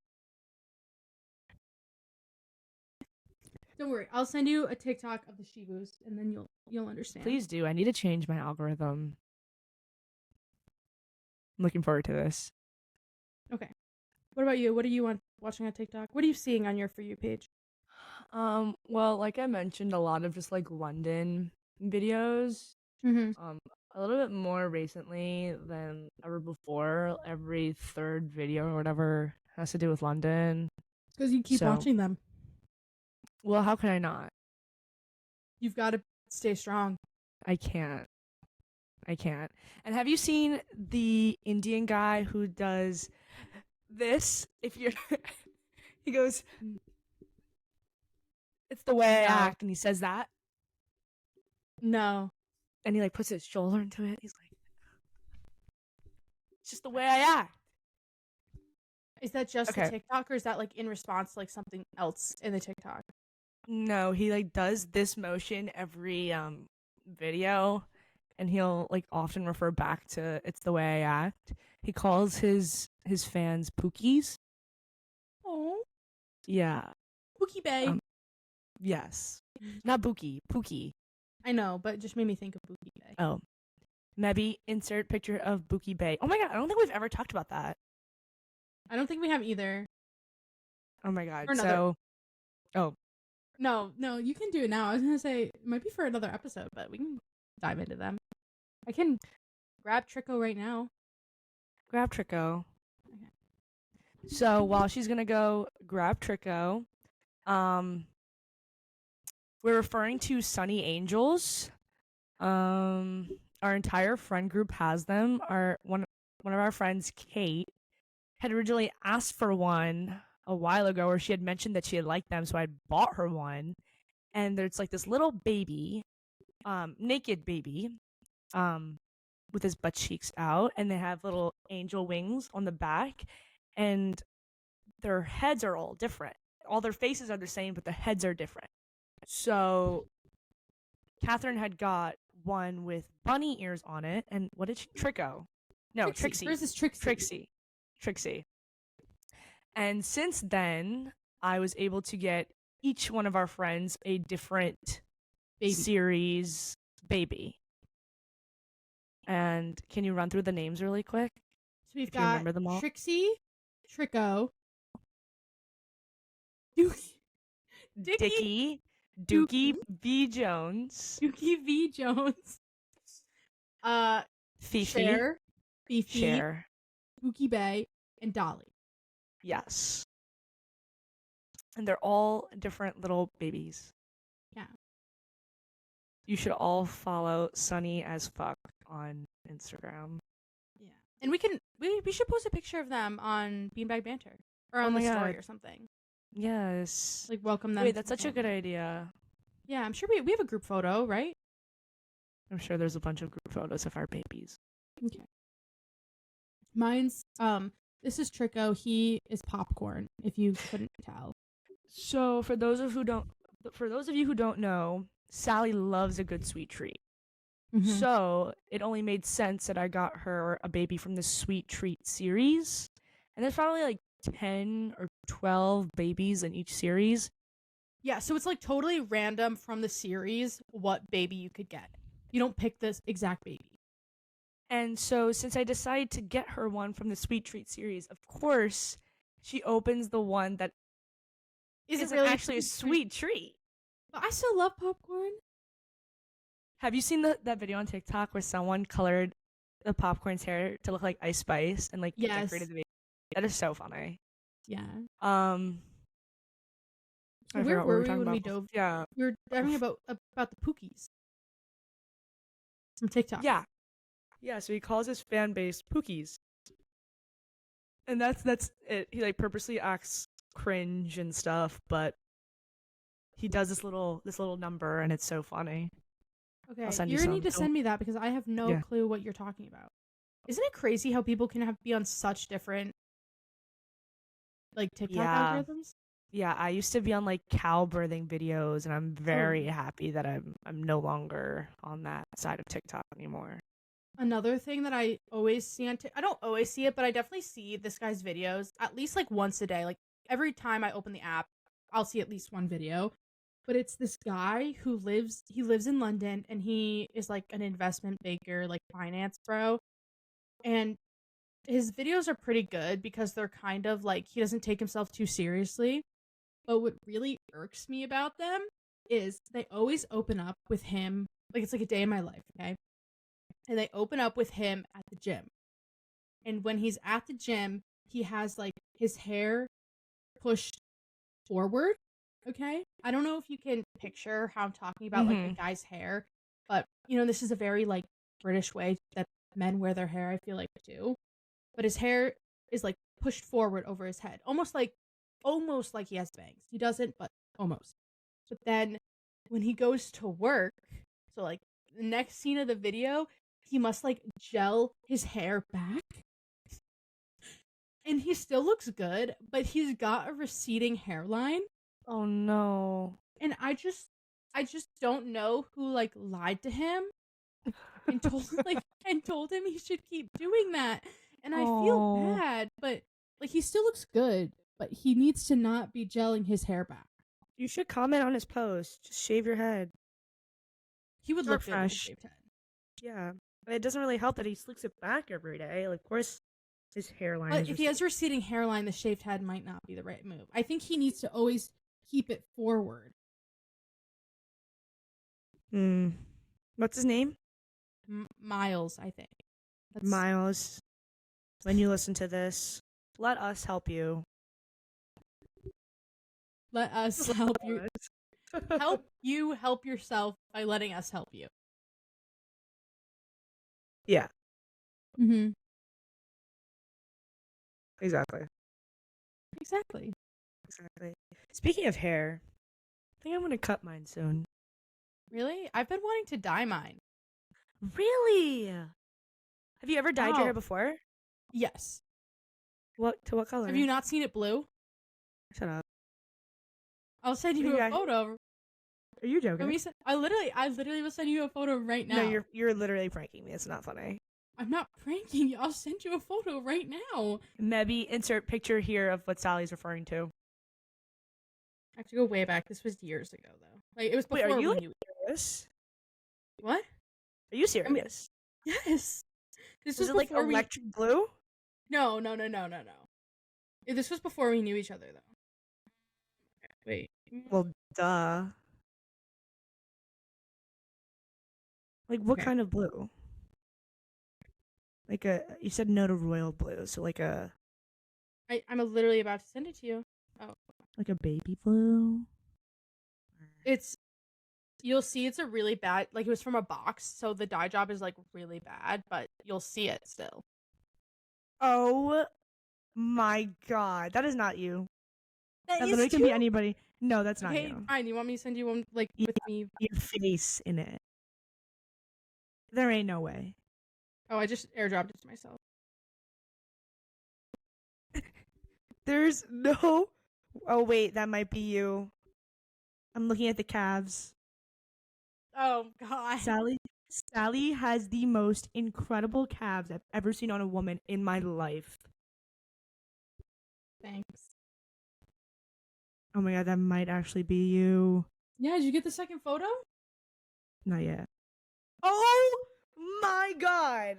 Speaker 1: Don't worry. I'll send you a TikTok of the Shibus, and then you'll understand.
Speaker 2: Please do. I need to change my algorithm. I'm looking forward to this.
Speaker 1: Okay. What about you? What are you watching on TikTok? What are you seeing on your For You page?
Speaker 2: Well, like I mentioned, a lot of just like London videos.
Speaker 1: Mm-hmm.
Speaker 2: A little bit more recently than ever before. Every third video or whatever has to do with London.
Speaker 1: Because you keep watching them.
Speaker 2: Well, how can I not?
Speaker 1: You've got to stay strong.
Speaker 2: I can't. And have you seen the Indian guy who does this? If you're, he goes, "It's the way I act," and he says that.
Speaker 1: No.
Speaker 2: And he like puts his shoulder into it. He's like, "It's just the way I act."
Speaker 1: Is that just the TikTok, or is that like in response to like something else in the TikTok?
Speaker 2: No, he like does this motion every video, and he'll like often refer back to "It's the way I act." He calls his fans Pookies.
Speaker 1: Oh.
Speaker 2: Yeah.
Speaker 1: Pookie Bay.
Speaker 2: Yes. Not Bookie. Pookie.
Speaker 1: I know, but it just made me think of Pookie Bay.
Speaker 2: Oh. Mebby, insert picture of Pookie Bay. Oh my god, I don't think we've ever talked about that.
Speaker 1: I don't think we have either.
Speaker 2: Oh my god.
Speaker 1: So.
Speaker 2: Oh.
Speaker 1: No, you can do it now. I was gonna say it might be for another episode, but we can dive into them. I can grab Trico right now.
Speaker 2: Grab Trico.
Speaker 1: Okay.
Speaker 2: So while she's gonna go grab Trico, we're referring to Sunny Angels. Our entire friend group has them. One of our friends, Kate, had originally asked for one a while ago, where she had mentioned that she had liked them, so I bought her one. And there's like this little baby, naked baby, with his butt cheeks out, and they have little angel wings on the back, and their heads are all different. All their faces are the same, but the heads are different. So Catherine had got one with bunny ears on it, and what did she? Trico. No, Trixie.
Speaker 1: Where's this Trixie?
Speaker 2: Trixie. And since then, I was able to get each one of our friends a different series baby. And can you run through the names really quick?
Speaker 1: So we've got remember them all? Trixie, Trico,
Speaker 2: Dookie V. Jones, Fifi, Cher,
Speaker 1: Pookie Bay, and Dolly.
Speaker 2: Yes. And they're all different little babies.
Speaker 1: Yeah.
Speaker 2: You should all follow Sunny as Fuck on Instagram.
Speaker 1: Yeah. And we should post a picture of them on Beanbag Banter or
Speaker 2: Oh
Speaker 1: on
Speaker 2: my
Speaker 1: the story
Speaker 2: God.
Speaker 1: or something.
Speaker 2: Yes.
Speaker 1: Like welcome them.
Speaker 2: Wait,
Speaker 1: to
Speaker 2: that's
Speaker 1: the
Speaker 2: such a good
Speaker 1: family.
Speaker 2: idea.
Speaker 1: Yeah, I'm sure we have a group photo, right?
Speaker 2: I'm sure there's a bunch of group photos of our babies.
Speaker 1: Okay. Mine's this is Trico. He is Popcorn, if you couldn't tell.
Speaker 2: So for those of you who don't know, Sally loves a good sweet treat.
Speaker 1: Mm-hmm.
Speaker 2: So it only made sense that I got her a baby from the Sweet Treat series. And there's probably like 10 or 12 babies in each series.
Speaker 1: Yeah, so it's like totally random from the series what baby you could get. You don't pick this exact baby.
Speaker 2: And so since I decided to get her one from the Sweet Treat series, of course, she opens the one that isn't
Speaker 1: really
Speaker 2: actually a sweet treat.
Speaker 1: But I still love Popcorn.
Speaker 2: Have you seen that video on TikTok where someone colored the popcorn's hair to look like Ice Spice and like decorated the baby? That is so funny.
Speaker 1: Yeah.
Speaker 2: I
Speaker 1: Where
Speaker 2: forgot what
Speaker 1: were
Speaker 2: we
Speaker 1: we
Speaker 2: talking
Speaker 1: when
Speaker 2: about.
Speaker 1: we dove?
Speaker 2: Yeah.
Speaker 1: We were diving about the Pookies from TikTok.
Speaker 2: Yeah. Yeah, so he calls his fan base Pookies. And that's it. He like purposely acts cringe and stuff, but he does this little number and it's so funny.
Speaker 1: Okay,
Speaker 2: I'll send
Speaker 1: you're
Speaker 2: you
Speaker 1: gonna
Speaker 2: some.
Speaker 1: need to send me that because I have no
Speaker 2: Yeah.
Speaker 1: clue what you're talking about. Isn't it crazy how people can be on such different like TikTok algorithms?
Speaker 2: Yeah, I used to be on like cow birthing videos, and I'm very happy that I'm no longer on that side of TikTok anymore.
Speaker 1: Another thing that I always see on I don't always see it, but I definitely see this guy's videos at least like once a day. Like every time I open the app, I'll see at least one video. But it's this guy who lives in London, and he is like an investment banker, like finance bro. And his videos are pretty good because they're kind of like he doesn't take himself too seriously. But what really irks me about them is they always open up with him, like it's like a day in my life, okay? And they open up with him at the gym. And when he's at the gym, he has like his hair pushed forward, okay? I don't know if you can picture how I'm talking about like a guy's hair, but you know, this is a very like British way that men wear their hair, I feel like too. But his hair is like pushed forward over his head, almost like he has bangs. He doesn't, but almost. But then when he goes to work, so like the next scene of the video, he must like gel his hair back. And he still looks good, but he's got a receding hairline.
Speaker 2: Oh no.
Speaker 1: And I just don't know who like lied to him and told him he should keep doing that. And I feel bad, but like he still looks good, but he needs to not be gelling his hair back.
Speaker 2: You should comment on his post. Just shave your head.
Speaker 1: He would look good with a shaved head.
Speaker 2: Yeah. But it doesn't really help that he slicks it back every day. Like, of course, his hairline
Speaker 1: But if he has receding hairline, the shaved head might not be the right move. I think he needs to always keep it forward.
Speaker 2: What's his name?
Speaker 1: Miles, I think.
Speaker 2: Miles. When you listen to this, let us help you.
Speaker 1: Let us help you. Help you help yourself by letting us help you.
Speaker 2: Yeah.
Speaker 1: Mm-hmm.
Speaker 2: Exactly. Speaking of hair, I think I'm going to cut mine soon.
Speaker 1: Really? I've been wanting to dye mine.
Speaker 2: Really? Have you ever dyed your hair before?
Speaker 1: Yes.
Speaker 2: To what color?
Speaker 1: Have you not seen it blue?
Speaker 2: Shut up.
Speaker 1: I'll send you a photo.
Speaker 2: Are you joking?
Speaker 1: I literally will send you a photo right now.
Speaker 2: No, you're literally pranking me. It's not funny.
Speaker 1: I'm not pranking you. I'll send you a photo right now.
Speaker 2: Mebby, insert picture here of what Sally's referring to.
Speaker 1: I have to go way back. This was years ago, though. Like it was before.
Speaker 2: Wait, are you
Speaker 1: we knew
Speaker 2: serious?
Speaker 1: What?
Speaker 2: Are you serious?
Speaker 1: I mean, yes. This was
Speaker 2: it like electric blue?
Speaker 1: No. This was before we knew each other, though. Wait.
Speaker 2: Well, duh. Like, what kind of blue? Like you said no to royal blue, so like I'm
Speaker 1: literally about to send it to you. Oh.
Speaker 2: Like a baby blue?
Speaker 1: You'll see it's a really bad, like it was from a box, so the dye job is like really bad, but you'll see it still.
Speaker 2: Oh my god. That is not you.
Speaker 1: That
Speaker 2: That
Speaker 1: is
Speaker 2: literally could
Speaker 1: too.
Speaker 2: be anybody. No, that's not
Speaker 1: Okay,
Speaker 2: you.
Speaker 1: fine. You want me to send you one like
Speaker 2: Yeah,
Speaker 1: with me?
Speaker 2: your face in it. There ain't no way.
Speaker 1: Oh, I just airdropped it to myself.
Speaker 2: There's no. Oh wait, that might be you. I'm looking at the calves.
Speaker 1: Oh God.
Speaker 2: Sally has the most incredible calves I've ever seen on a woman in my life.
Speaker 1: Thanks.
Speaker 2: Oh my god, that might actually be you.
Speaker 1: Yeah, did you get the second photo?
Speaker 2: Not yet. Oh my god.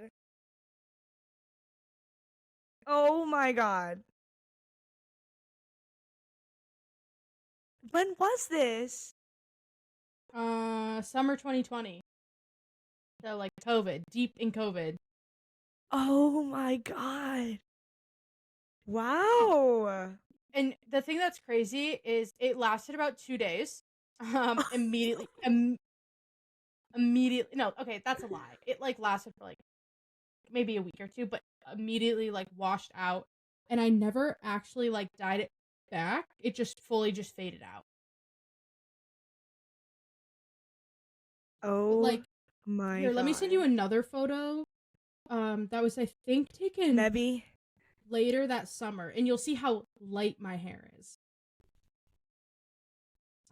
Speaker 2: Oh my god. When was this?
Speaker 1: Summer 2020. So like COVID, deep in COVID.
Speaker 2: Oh my god. Wow.
Speaker 1: And the thing that's crazy is it lasted about 2 days. Immediately, immediately. No, okay, that's a lie. It like lasted for like maybe a week or two, but immediately like washed out. And I never actually like dyed it back. It just fully just faded out. But
Speaker 2: Oh
Speaker 1: like
Speaker 2: my
Speaker 1: here, let me send you
Speaker 2: god.
Speaker 1: another photo. That was I think taken
Speaker 2: Mebby.
Speaker 1: later that summer, and you'll see how light my hair is.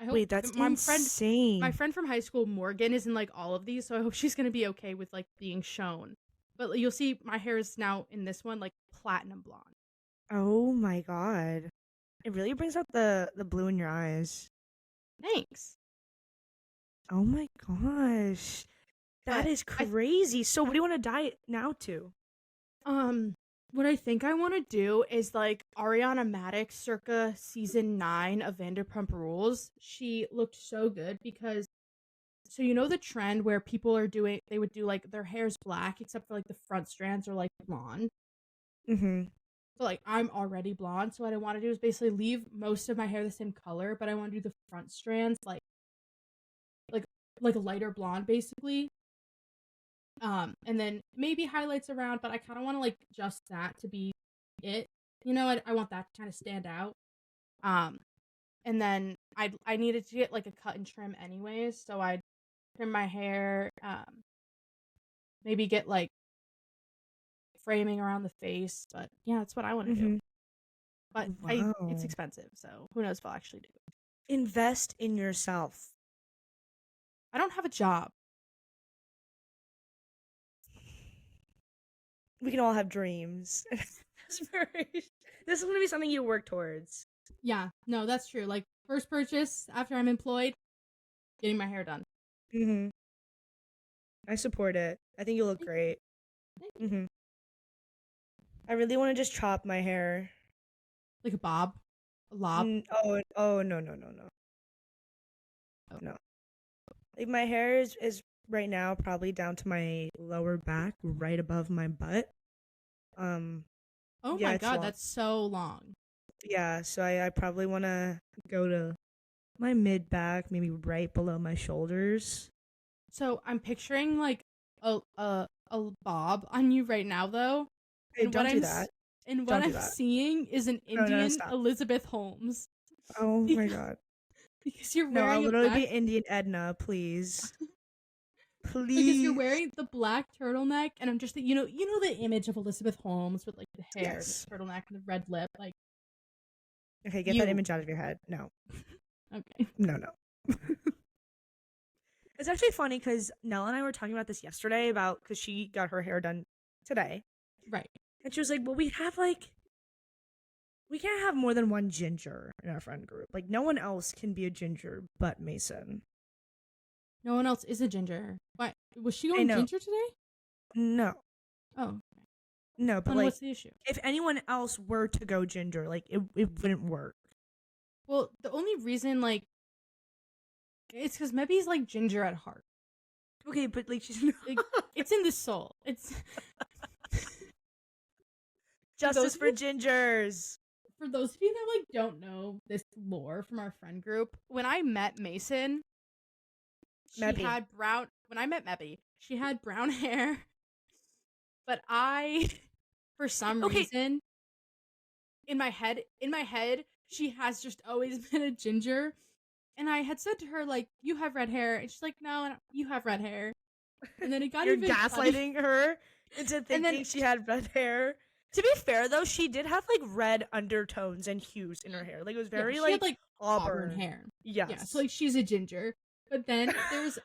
Speaker 1: I hope
Speaker 2: Wait, that's
Speaker 1: my
Speaker 2: insane.
Speaker 1: friend from high school, Morgan, is in like all of these, so I hope she's gonna be okay with like being shown. But you'll see my hair is now in this one like platinum blonde.
Speaker 2: Oh my god. It really brings out the blue in your eyes.
Speaker 1: Thanks.
Speaker 2: Oh my gosh. That
Speaker 1: But
Speaker 2: is crazy. So what do you want to dye it now to?
Speaker 1: what I think I want to do is like Ariana Madix circa season 9 of Vanderpump Rules. She looked so good because so you know the trend where people are doing they would do like their hair's black except for like the front strands are like blonde.
Speaker 2: Mm-hmm.
Speaker 1: So like I'm already blonde, so what I want to do is basically leave most of my hair the same color, but I want to do the front strands like like a lighter blonde basically. And then maybe highlights around, but I kind of want to like just that to be it. You know, I want that to kind of stand out. Um, and then I needed to get like a cut and trim anyways, so I'd trim my hair. Maybe get like framing around the face, but yeah, that's what I want to do.
Speaker 2: Mm-hmm.
Speaker 1: But it's
Speaker 2: Wow.
Speaker 1: expensive, so who knows if I'll actually do it.
Speaker 2: Invest in yourself.
Speaker 1: I don't have a job.
Speaker 2: We can all have dreams. This is gonna be something you work towards.
Speaker 1: Yeah, no, that's true. Like first purchase after I'm employed, getting my hair done.
Speaker 2: Mm-hmm. I support it. I think you look
Speaker 1: Thank
Speaker 2: great.
Speaker 1: you.
Speaker 2: Mm-hmm. I really want to just chop my hair.
Speaker 1: Like a bob, a lob.
Speaker 2: Oh no no no no no. Like my hair is right now probably down to my lower back, right above my butt.
Speaker 1: Oh
Speaker 2: Yeah,
Speaker 1: my
Speaker 2: it's
Speaker 1: god,
Speaker 2: long.
Speaker 1: that's so long.
Speaker 2: Yeah, so I probably want to go to my mid back, maybe right below my shoulders.
Speaker 1: So I'm picturing like a bob on you right now though,
Speaker 2: Hey,
Speaker 1: and what
Speaker 2: don't do that.
Speaker 1: and what
Speaker 2: Don't do
Speaker 1: I'm
Speaker 2: that.
Speaker 1: seeing is an
Speaker 2: No, no,
Speaker 1: Indian
Speaker 2: stop.
Speaker 1: Elizabeth Holmes.
Speaker 2: Oh my
Speaker 1: because,
Speaker 2: god.
Speaker 1: because you're
Speaker 2: No, I'll
Speaker 1: wearing a
Speaker 2: literally
Speaker 1: black
Speaker 2: be Indian Edna, please.
Speaker 1: because you're
Speaker 2: Please.
Speaker 1: wearing the black turtleneck, and I'm just you know the image of Elizabeth Holmes with like the hair,
Speaker 2: Yes.
Speaker 1: the turtleneck, and the red lip, like
Speaker 2: Okay, get that
Speaker 1: you.
Speaker 2: image out of your head. No.
Speaker 1: Okay.
Speaker 2: No, no. It's actually funny because Nell and I were talking about this yesterday about because she got her hair done today.
Speaker 1: Right.
Speaker 2: And she was like, well, we can't have more than one ginger in our friend group. Like, no one else can be a ginger but Mason.
Speaker 1: No one else is a ginger. Why was she
Speaker 2: I
Speaker 1: going
Speaker 2: know.
Speaker 1: ginger today?
Speaker 2: No.
Speaker 1: Oh.
Speaker 2: No, but
Speaker 1: Then
Speaker 2: like,
Speaker 1: what's the issue?
Speaker 2: if anyone else were to go ginger, like, it wouldn't work.
Speaker 1: Well, the only reason like it's because Mebby's like ginger at heart.
Speaker 2: Okay, but like, she's
Speaker 1: Like, it's in the soul. It's
Speaker 2: justice for gingers.
Speaker 1: for those of you that like don't know this lore from our friend group. When I met Mason,
Speaker 2: Mebby.
Speaker 1: had brown. When I met Mebby, she had brown hair, but I for some reason, in my head, she has just always been a ginger. And I had said to her, like, you have red hair. And she's like, no, you have red hair. And then it got
Speaker 2: You're
Speaker 1: even
Speaker 2: gaslighting her into thinking she had red hair. To be fair, though, she did have, like, red undertones and hues in her hair. Like, it was very,
Speaker 1: she
Speaker 2: like,
Speaker 1: had, like, auburn hair.
Speaker 2: Yes.
Speaker 1: Yeah, so, like, she's a ginger. But then there's...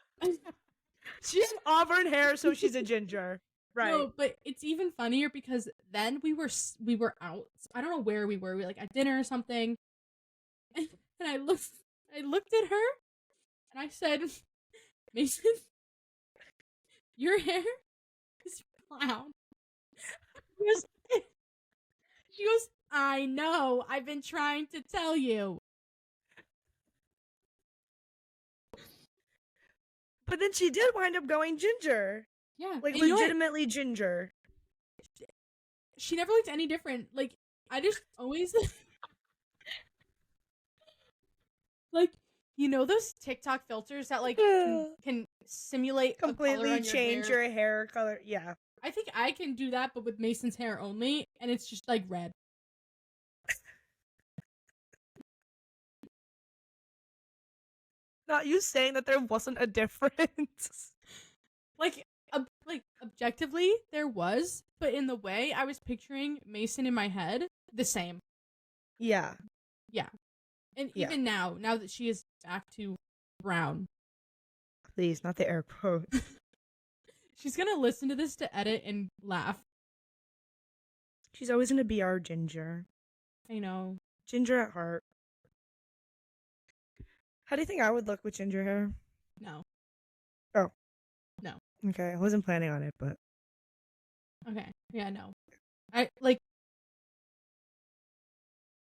Speaker 2: She has auburn hair, so she's a ginger. Right.
Speaker 1: No, but it's even funnier because then we were out. I don't know where we were. We were, like, at dinner or something. And I looked at her, and I said, Mason, your hair is brown. She goes, I know. I've been trying to tell you.
Speaker 2: But then she did wind up going ginger.
Speaker 1: Yeah.
Speaker 2: Like, legitimately ginger.
Speaker 1: She never looked any different. Like, I just always... like, you know those TikTok filters that, like, can simulate
Speaker 2: completely change your hair color? Yeah.
Speaker 1: I think I can do that, but with Mason's hair only, and it's just, like, red.
Speaker 2: Not you saying that there wasn't a difference.
Speaker 1: Like, objectively, there was, but in the way I was picturing Mason in my head, the same.
Speaker 2: Yeah.
Speaker 1: Yeah. And even now that she is back to brown.
Speaker 2: Please, not the air quotes.
Speaker 1: She's gonna listen to this to edit and laugh.
Speaker 2: She's always gonna be our ginger.
Speaker 1: I know.
Speaker 2: Ginger at heart. How do you think I would look with ginger hair?
Speaker 1: No.
Speaker 2: Oh.
Speaker 1: No.
Speaker 2: Okay, I wasn't planning on it, but...
Speaker 1: Okay. Yeah, no. I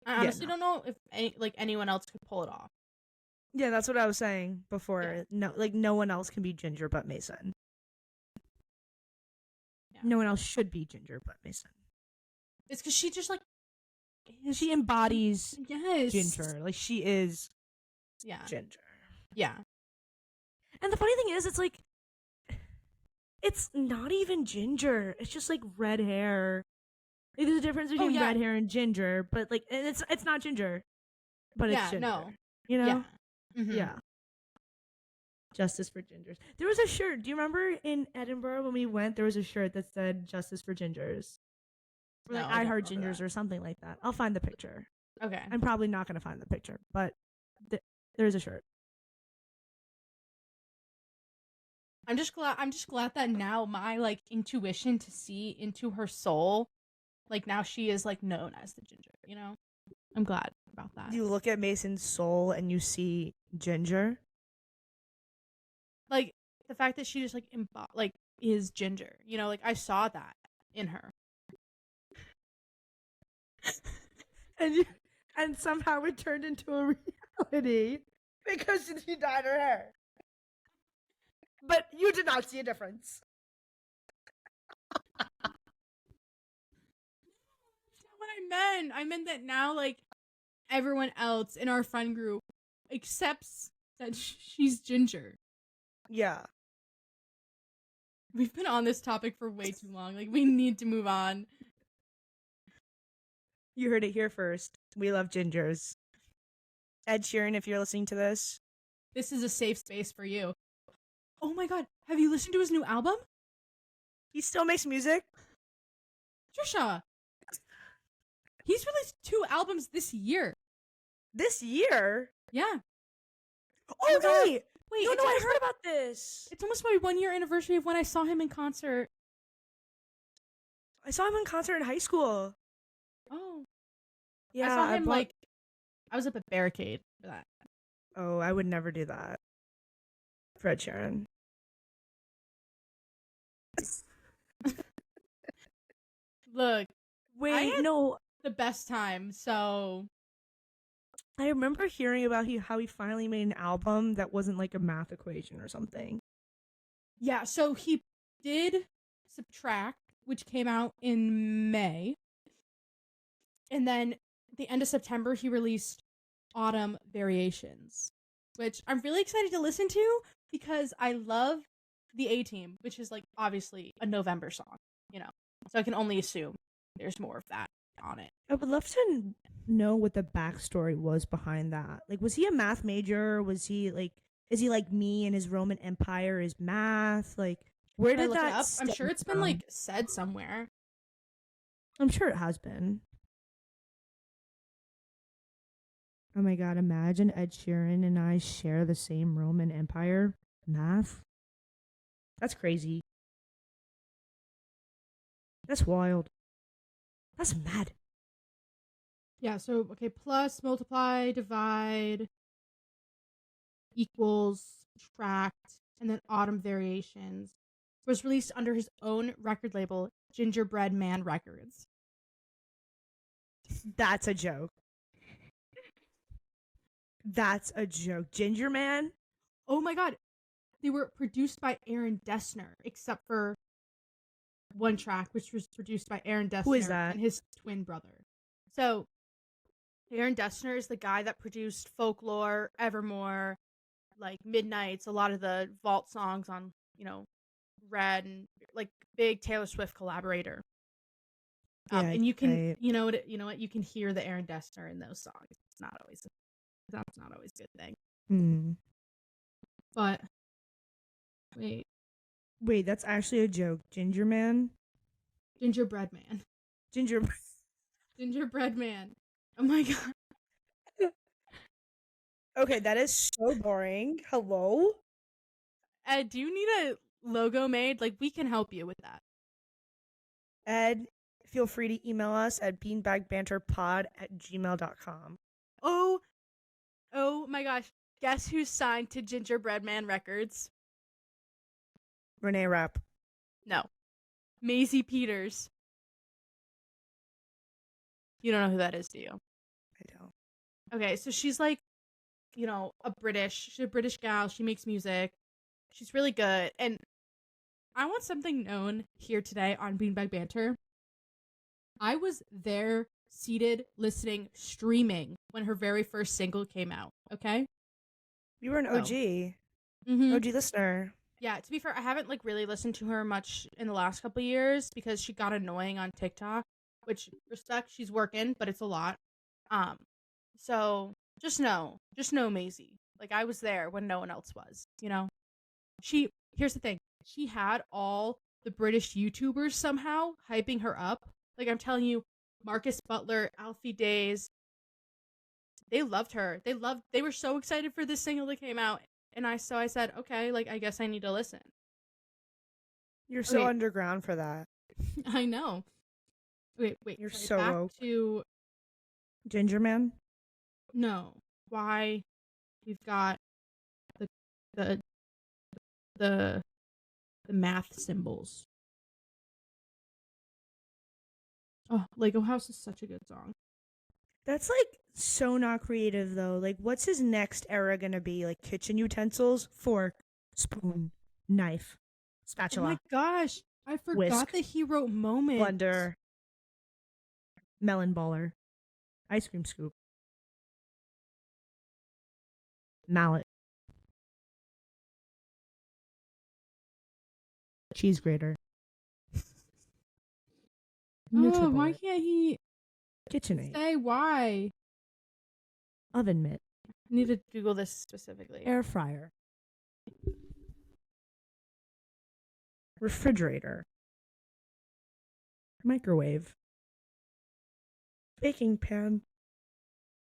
Speaker 1: honestly don't know if anyone else could pull it off.
Speaker 2: Yeah, that's what I was saying before. Yeah. No one else can be ginger but Mason. Yeah. No one else should be ginger but Mason.
Speaker 1: It's because she just, like...
Speaker 2: She embodies
Speaker 1: ginger.
Speaker 2: Like, she is ginger.
Speaker 1: Yeah.
Speaker 2: And the funny thing is, it's like... It's not even ginger. It's just, like, red hair. Like, there's a difference between red hair and ginger, but, like, and it's not ginger. But it's ginger.
Speaker 1: No.
Speaker 2: You know?
Speaker 1: Yeah. Mm-hmm.
Speaker 2: Yeah. Justice for gingers. There was a shirt. Do you remember in Edinburgh when we went, there was a shirt that said Justice for Gingers? Or like I Heart Gingers or something like that. I'll find the picture.
Speaker 1: Okay.
Speaker 2: I'm probably not going to find the picture, but there's a shirt.
Speaker 1: I'm just glad that now my, like, intuition to see into her soul, like, now she is, like, known as the ginger, you know? I'm glad about that.
Speaker 2: You look at Mason's soul and you see ginger?
Speaker 1: Like, the fact that she just, like, is ginger, you know? Like, I saw that in her.
Speaker 2: and somehow it turned into a reality because she dyed her hair. But you did not see a difference.
Speaker 1: That's not what I meant. I meant that now, like, everyone else in our friend group accepts that she's ginger.
Speaker 2: Yeah.
Speaker 1: We've been on this topic for way too long. Like, we need to move on.
Speaker 2: You heard it here first. We love gingers. Ed Sheeran, if you're listening to this.
Speaker 1: This is a safe space for you. Oh my god, have you listened to his new album?
Speaker 2: He still makes music?
Speaker 1: Trisha! He's released 2 albums this year.
Speaker 2: This year?
Speaker 1: Yeah.
Speaker 2: Oh, wait!
Speaker 1: Wait,
Speaker 2: no, I heard about this.
Speaker 1: It's almost my 1-year anniversary of when I saw him in concert.
Speaker 2: I saw him in concert in high school.
Speaker 1: Oh.
Speaker 2: Yeah.
Speaker 1: I saw him, I was up at Barricade for that.
Speaker 2: Oh, I would never do that. For Ed Sheeran.
Speaker 1: Look.
Speaker 2: Wait, no.
Speaker 1: The best time, so...
Speaker 2: I remember hearing about how he finally made an album that wasn't like a math equation or something.
Speaker 1: Yeah, so he did Subtract, which came out in May. And then at the end of September, he released Autumn Variations, which I'm really excited to listen to because I love the A-Team, which is, like, obviously a November song, you know? So I can only assume there's more of that on it.
Speaker 2: I would love to know what the backstory was behind that. Like, was he a math major? Was he like, is he like me and his Roman Empire is math? Like, where
Speaker 1: Should I
Speaker 2: did
Speaker 1: look it
Speaker 2: that
Speaker 1: up? I'm
Speaker 2: stem
Speaker 1: sure it's been
Speaker 2: from?
Speaker 1: like said somewhere.
Speaker 2: I'm sure it has been. Oh my god, imagine Ed Sheeran and I share the same Roman Empire. Math? That's crazy. That's wild. That's mad.
Speaker 1: Yeah, so okay, plus, multiply, divide, equals, subtract, and then autumn variations was released under his own record label, Gingerbread Man Records.
Speaker 2: That's a joke. That's a joke. Ginger Man?
Speaker 1: Oh my god. They were produced by Aaron Dessner, except for one track, which was produced by Aaron Dessner
Speaker 2: Who is that?
Speaker 1: and his twin brother. So, Aaron Dessner is the guy that produced Folklore, Evermore, like Midnights, a lot of the vault songs on, Red, and like big Taylor Swift collaborator. And you can, you know what, you can hear the Aaron Dessner in those songs. That's not always a good thing. But wait,
Speaker 2: that's actually a joke. Ginger Man?
Speaker 1: Gingerbread Man. Gingerbread Man. Oh my god.
Speaker 2: Okay, that is so boring. Hello?
Speaker 1: Ed, do you need a logo made? Like, we can help you with that.
Speaker 2: Ed, feel free to email us at beanbagbanterpod@gmail.com.
Speaker 1: Oh my gosh. Guess who's signed to Gingerbread Man Records?
Speaker 2: Renee Rap.
Speaker 1: No. Maisie Peters. You don't know who that is, do you?
Speaker 2: I don't.
Speaker 1: Okay, so she's like, she's a British gal. She makes music. She's really good. And I want something known here today on Beanbag Banter. I was there, seated, listening, streaming when her very first single came out, okay?
Speaker 2: You were an OG.
Speaker 1: Mm-hmm.
Speaker 2: OG listener.
Speaker 1: Yeah, to be fair, I haven't really listened to her much in the last couple of years because she got annoying on TikTok, which, respect, she's working, but it's a lot. So just know Maisie. Like, I was there when no one else was, here's the thing. She had all the British YouTubers somehow hyping her up. Like, I'm telling you, Marcus Butler, Alfie Days, they loved her. They were so excited for this single that came out. And I said, okay, like, I guess I need to listen.
Speaker 2: You're so underground for that.
Speaker 1: I know. Wait.
Speaker 2: You're so
Speaker 1: back
Speaker 2: woke.
Speaker 1: to
Speaker 2: Ginger Man?
Speaker 1: No. Why we've got the math symbols. Oh, Lego House is such a good song.
Speaker 2: That's like so not creative though. Like, what's his next era gonna be? Like kitchen utensils, fork, spoon, knife, spatula.
Speaker 1: Oh my gosh, I forgot
Speaker 2: whisk,
Speaker 1: that he wrote Moments.
Speaker 2: blender, melon baller, ice cream scoop, mallet, cheese grater.
Speaker 1: Oh, why can't he
Speaker 2: KitchenAid.
Speaker 1: say why?
Speaker 2: Oven mitt.
Speaker 1: I need to Google this specifically.
Speaker 2: Air fryer. Refrigerator. Microwave. Baking pan.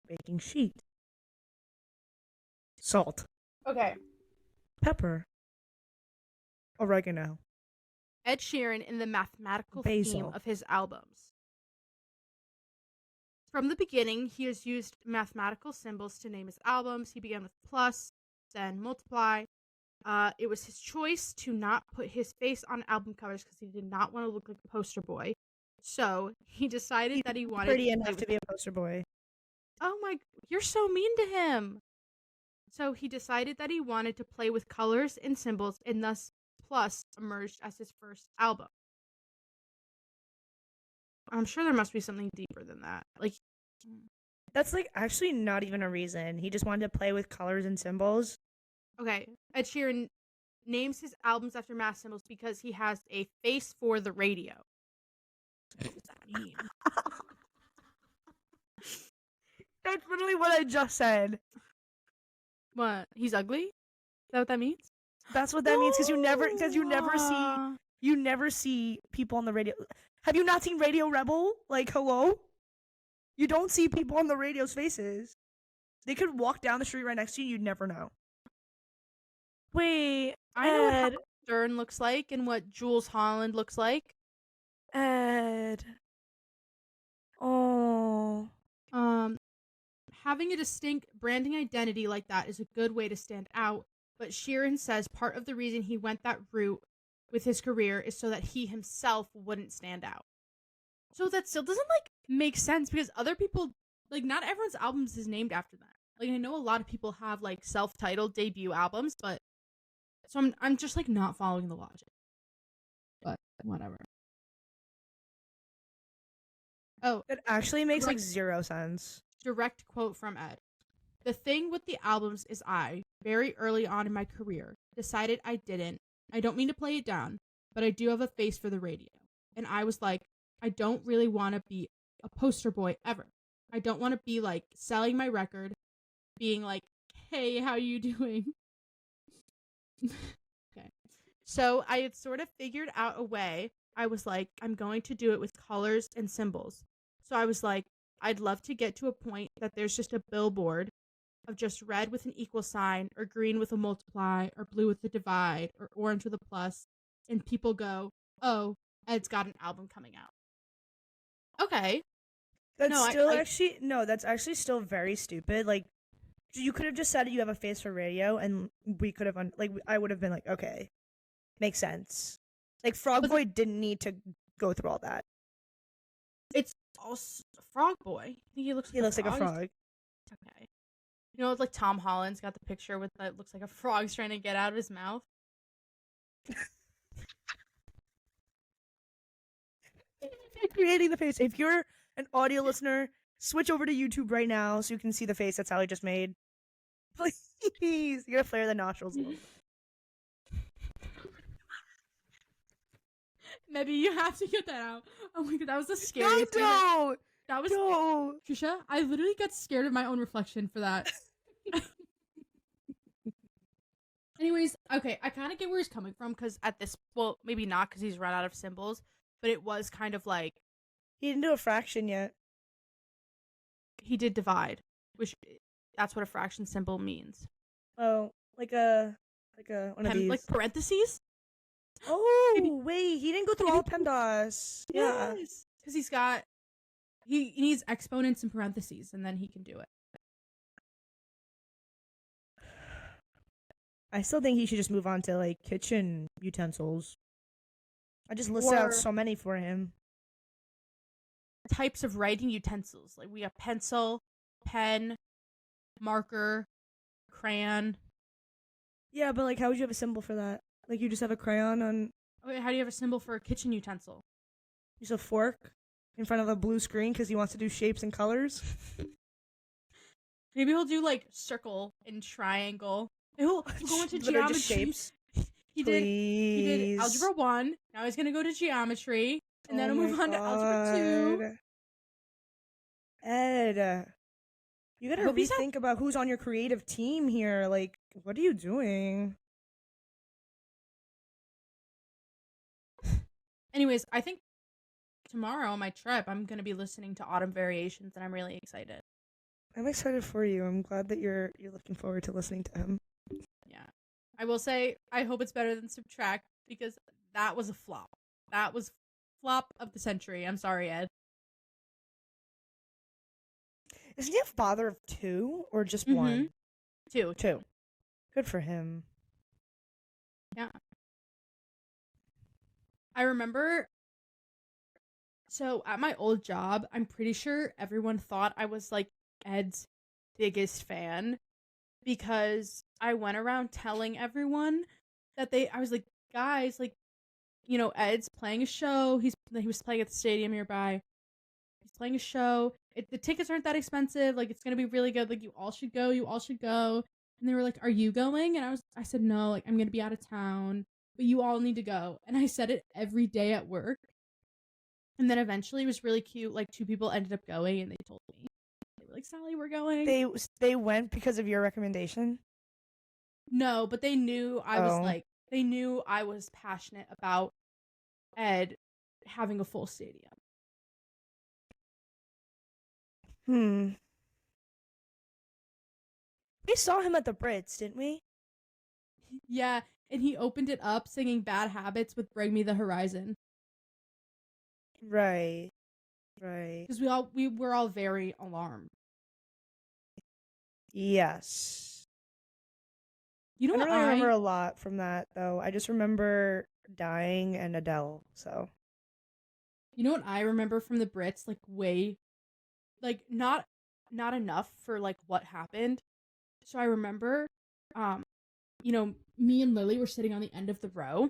Speaker 2: Baking sheet. Salt.
Speaker 1: Okay.
Speaker 2: Pepper. Oregano.
Speaker 1: Ed Sheeran in the mathematical
Speaker 2: Basil.
Speaker 1: theme of his albums. From the beginning, he has used mathematical symbols to name his albums. He began with plus, then multiply. It was his choice to not put his face on album covers because he did not want to look like a poster boy. So he decided that he wanted
Speaker 2: pretty enough to be a poster boy.
Speaker 1: Oh my, you're so mean to him. So he decided that he wanted to play with colors and symbols, and thus Plus emerged as his first album. I'm sure there must be something deeper than that. Like,
Speaker 2: that's like actually not even a reason. He just wanted to play with colors and symbols.
Speaker 1: Okay, Ed Sheeran names his albums after math symbols because he has a face for the radio. What does that mean?
Speaker 2: That's literally what I just said.
Speaker 1: What? He's ugly? Is that what that means?
Speaker 2: That's what that means because you never see people on the radio. Have you not seen Radio Rebel? Like, hello? You don't see people on the radio's faces. They could walk down the street right next to you. You'd never know. Wait,
Speaker 1: I know what Howard Stern looks like and what Jules Holland looks like.
Speaker 2: Ed. Oh.
Speaker 1: Having a distinct branding identity like that is a good way to stand out, but Sheeran says part of the reason he went that route with his career is so that he himself wouldn't stand out. So that still doesn't, like, make sense because other people, like, not everyone's albums is named after that. Like, I know a lot of people have, like, self-titled debut albums, but so I'm just, like, not following the logic. But whatever. Oh,
Speaker 2: it actually makes like zero sense.
Speaker 1: Direct quote from Ed. The thing with the albums is I, very early on in my career, decided I don't mean to play it down, but I do have a face for the radio. And I was like, I don't really want to be a poster boy ever. I don't want to be like selling my record, being like, hey, how you doing? Okay. So I had sort of figured out a way. I was like, I'm going to do it with colors and symbols. So I was like, I'd love to get to a point that there's just a billboard of just red with an equal sign, or green with a multiply, or blue with a divide, or orange with a plus, and people go, oh, Ed's got an album coming out. Okay.
Speaker 2: That's that's actually still very stupid. Like, you could have just said you have a face for radio, and we could have, I would have been like, okay, makes sense. Like, Frog Boy didn't need to go through all that.
Speaker 1: It's also Frog Boy. I think he looks like a frog. Okay. You know, like Tom Holland's got the picture with that looks like a frog's trying to get out of his mouth.
Speaker 2: Creating the face. If you're an audio listener, switch over to YouTube right now so you can see the face that Sally just made. Please. You gotta flare the nostrils a little bit.
Speaker 1: Maybe you have to get that out. Oh my god, that was the scariest thing. That was Trisha, I literally got scared of my own reflection for that. Anyways, okay, I kind of get where he's coming from because maybe not because he's run out of symbols, but it was kind of like
Speaker 2: he didn't do a fraction yet.
Speaker 1: He did divide, which that's what a fraction symbol means.
Speaker 2: Oh, like one of these,
Speaker 1: like parentheses.
Speaker 2: Oh, wait, he didn't go through all PEMDAS.
Speaker 1: Yeah. Yes, because he needs exponents and parentheses, and then he can do it.
Speaker 2: I still think he should just move on to, like, kitchen utensils. I just listed out so many for him.
Speaker 1: Types of writing utensils. Like, we have pencil, pen, marker, crayon.
Speaker 2: Yeah, but, like, how would you have a symbol for that? Like, you just have a crayon on...
Speaker 1: Wait, how do you have a symbol for a kitchen utensil?
Speaker 2: Use a fork in front of a blue screen because he wants to do shapes and colors.
Speaker 1: Maybe he'll do, like, circle and triangle. He'll go into geometry.
Speaker 2: Shapes.
Speaker 1: He did Algebra 1. Now he's going to go to geometry. And then he'll move on to Algebra 2.
Speaker 2: Ed, you gotta rethink about who's on your creative team here. Like, what are you doing?
Speaker 1: Anyways, I think tomorrow on my trip, I'm going to be listening to Autumn Variations, and I'm really excited.
Speaker 2: I'm excited for you. I'm glad that you're looking forward to listening to him.
Speaker 1: Yeah. I will say, I hope it's better than Subtract, because that was a flop. That was flop of the century. I'm sorry, Ed.
Speaker 2: Isn't he a father of 2 or just 1?
Speaker 1: 2.
Speaker 2: Good for him.
Speaker 1: Yeah. I remember, so at my old job, I'm pretty sure everyone thought I was, like, Ed's biggest fan because I went around telling everyone that I was like, guys, like, you know, Ed's playing a show. He was playing at the stadium nearby. He's playing a show. The tickets aren't that expensive. Like, it's going to be really good. Like, you all should go. And they were like, are you going? And I said, no, like, I'm going to be out of town. But you all need to go. And I said it every day at work. And then eventually it was really cute. Like 2 people ended up going and they told me. They were like, Sally, we're going.
Speaker 2: They went because of your recommendation?
Speaker 1: No, but they knew I was
Speaker 2: Oh.
Speaker 1: like, they knew I was passionate about Ed having a full stadium.
Speaker 2: We saw him at the Brits, didn't we?
Speaker 1: Yeah, and he opened it up singing Bad Habits with Bring Me the Horizon.
Speaker 2: Right. Right.
Speaker 1: Because we were all very alarmed.
Speaker 2: Yes.
Speaker 1: You know
Speaker 2: I
Speaker 1: what
Speaker 2: don't really remember a lot from that, though. I just remember dying and Adele, so.
Speaker 1: You know what I remember from the Brits? Like, way... Like, not enough for, like, what happened. So I remember, you know, me and Lily were sitting on the end of the row,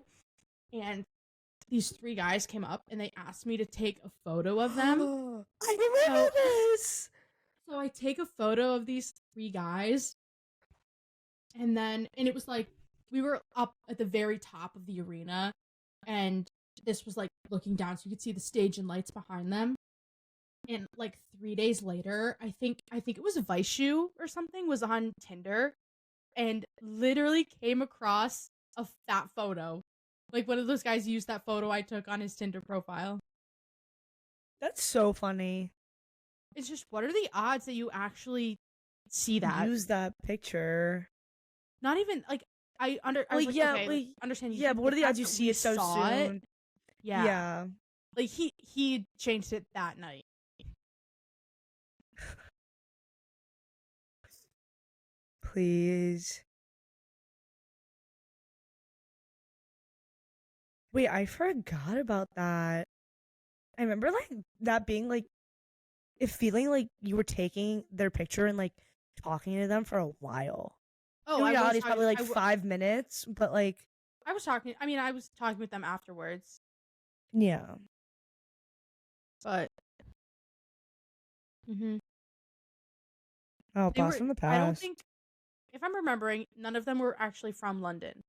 Speaker 1: and these 3 guys came up, and they asked me to take a photo of them.
Speaker 2: I remember this!
Speaker 1: So I take a photo of these 3 guys, and it was like, we were up at the very top of the arena, and this was like looking down so you could see the stage and lights behind them. And like 3 days later, I think it was Vice Shoe or something was on Tinder and literally came across that photo. Like one of those guys used that photo I took on his Tinder profile.
Speaker 2: That's so funny.
Speaker 1: It's just, what are the odds that you actually see that?
Speaker 2: Use that picture.
Speaker 1: Not even like I was like,
Speaker 2: yeah,
Speaker 1: okay,
Speaker 2: like,
Speaker 1: understand.
Speaker 2: Yeah, but what are the odds you
Speaker 1: fact that
Speaker 2: see
Speaker 1: we
Speaker 2: it so
Speaker 1: saw
Speaker 2: soon?
Speaker 1: it, yeah.
Speaker 2: Yeah.
Speaker 1: Like he changed it that night.
Speaker 2: Please. Wait, I forgot about that. I remember like that being like it feeling like you were taking their picture and like talking to them for a while.
Speaker 1: Oh,
Speaker 2: In
Speaker 1: I
Speaker 2: reality,
Speaker 1: was
Speaker 2: it's probably like 5 minutes, but like
Speaker 1: I was talking with them afterwards.
Speaker 2: yeah.
Speaker 1: But
Speaker 2: Oh, blast from the past.
Speaker 1: I don't think, if I'm remembering, none of them were actually from London.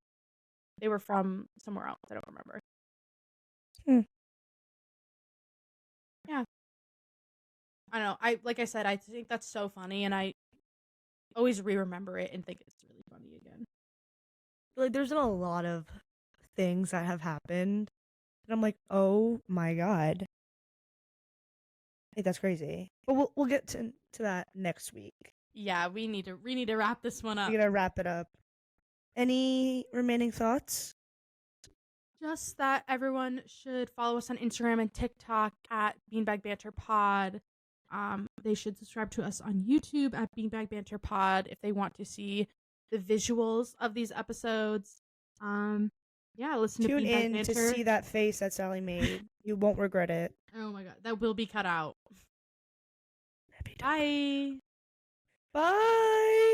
Speaker 1: They were from somewhere else. I don't remember. Yeah. I don't know. Like I said, I think that's so funny, and I always remember it and think it's really funny again.
Speaker 2: Like, there's been a lot of things that have happened, and I'm like, oh my god, hey, that's crazy. But we'll get to that next week.
Speaker 1: Yeah, we need to wrap this one up.
Speaker 2: We're gonna wrap it up. Any remaining thoughts?
Speaker 1: Just that everyone should follow us on Instagram and TikTok at Beanbag Banter Pod. They should subscribe to us on YouTube at Beanbag Banter Pod if they want to see the visuals of these episodes. Yeah, listen
Speaker 2: Tune
Speaker 1: to Beanbag
Speaker 2: in
Speaker 1: Banter
Speaker 2: to see that face that Sally made. You won't regret it.
Speaker 1: Oh my god, that will be cut out. Bye.
Speaker 2: Bye.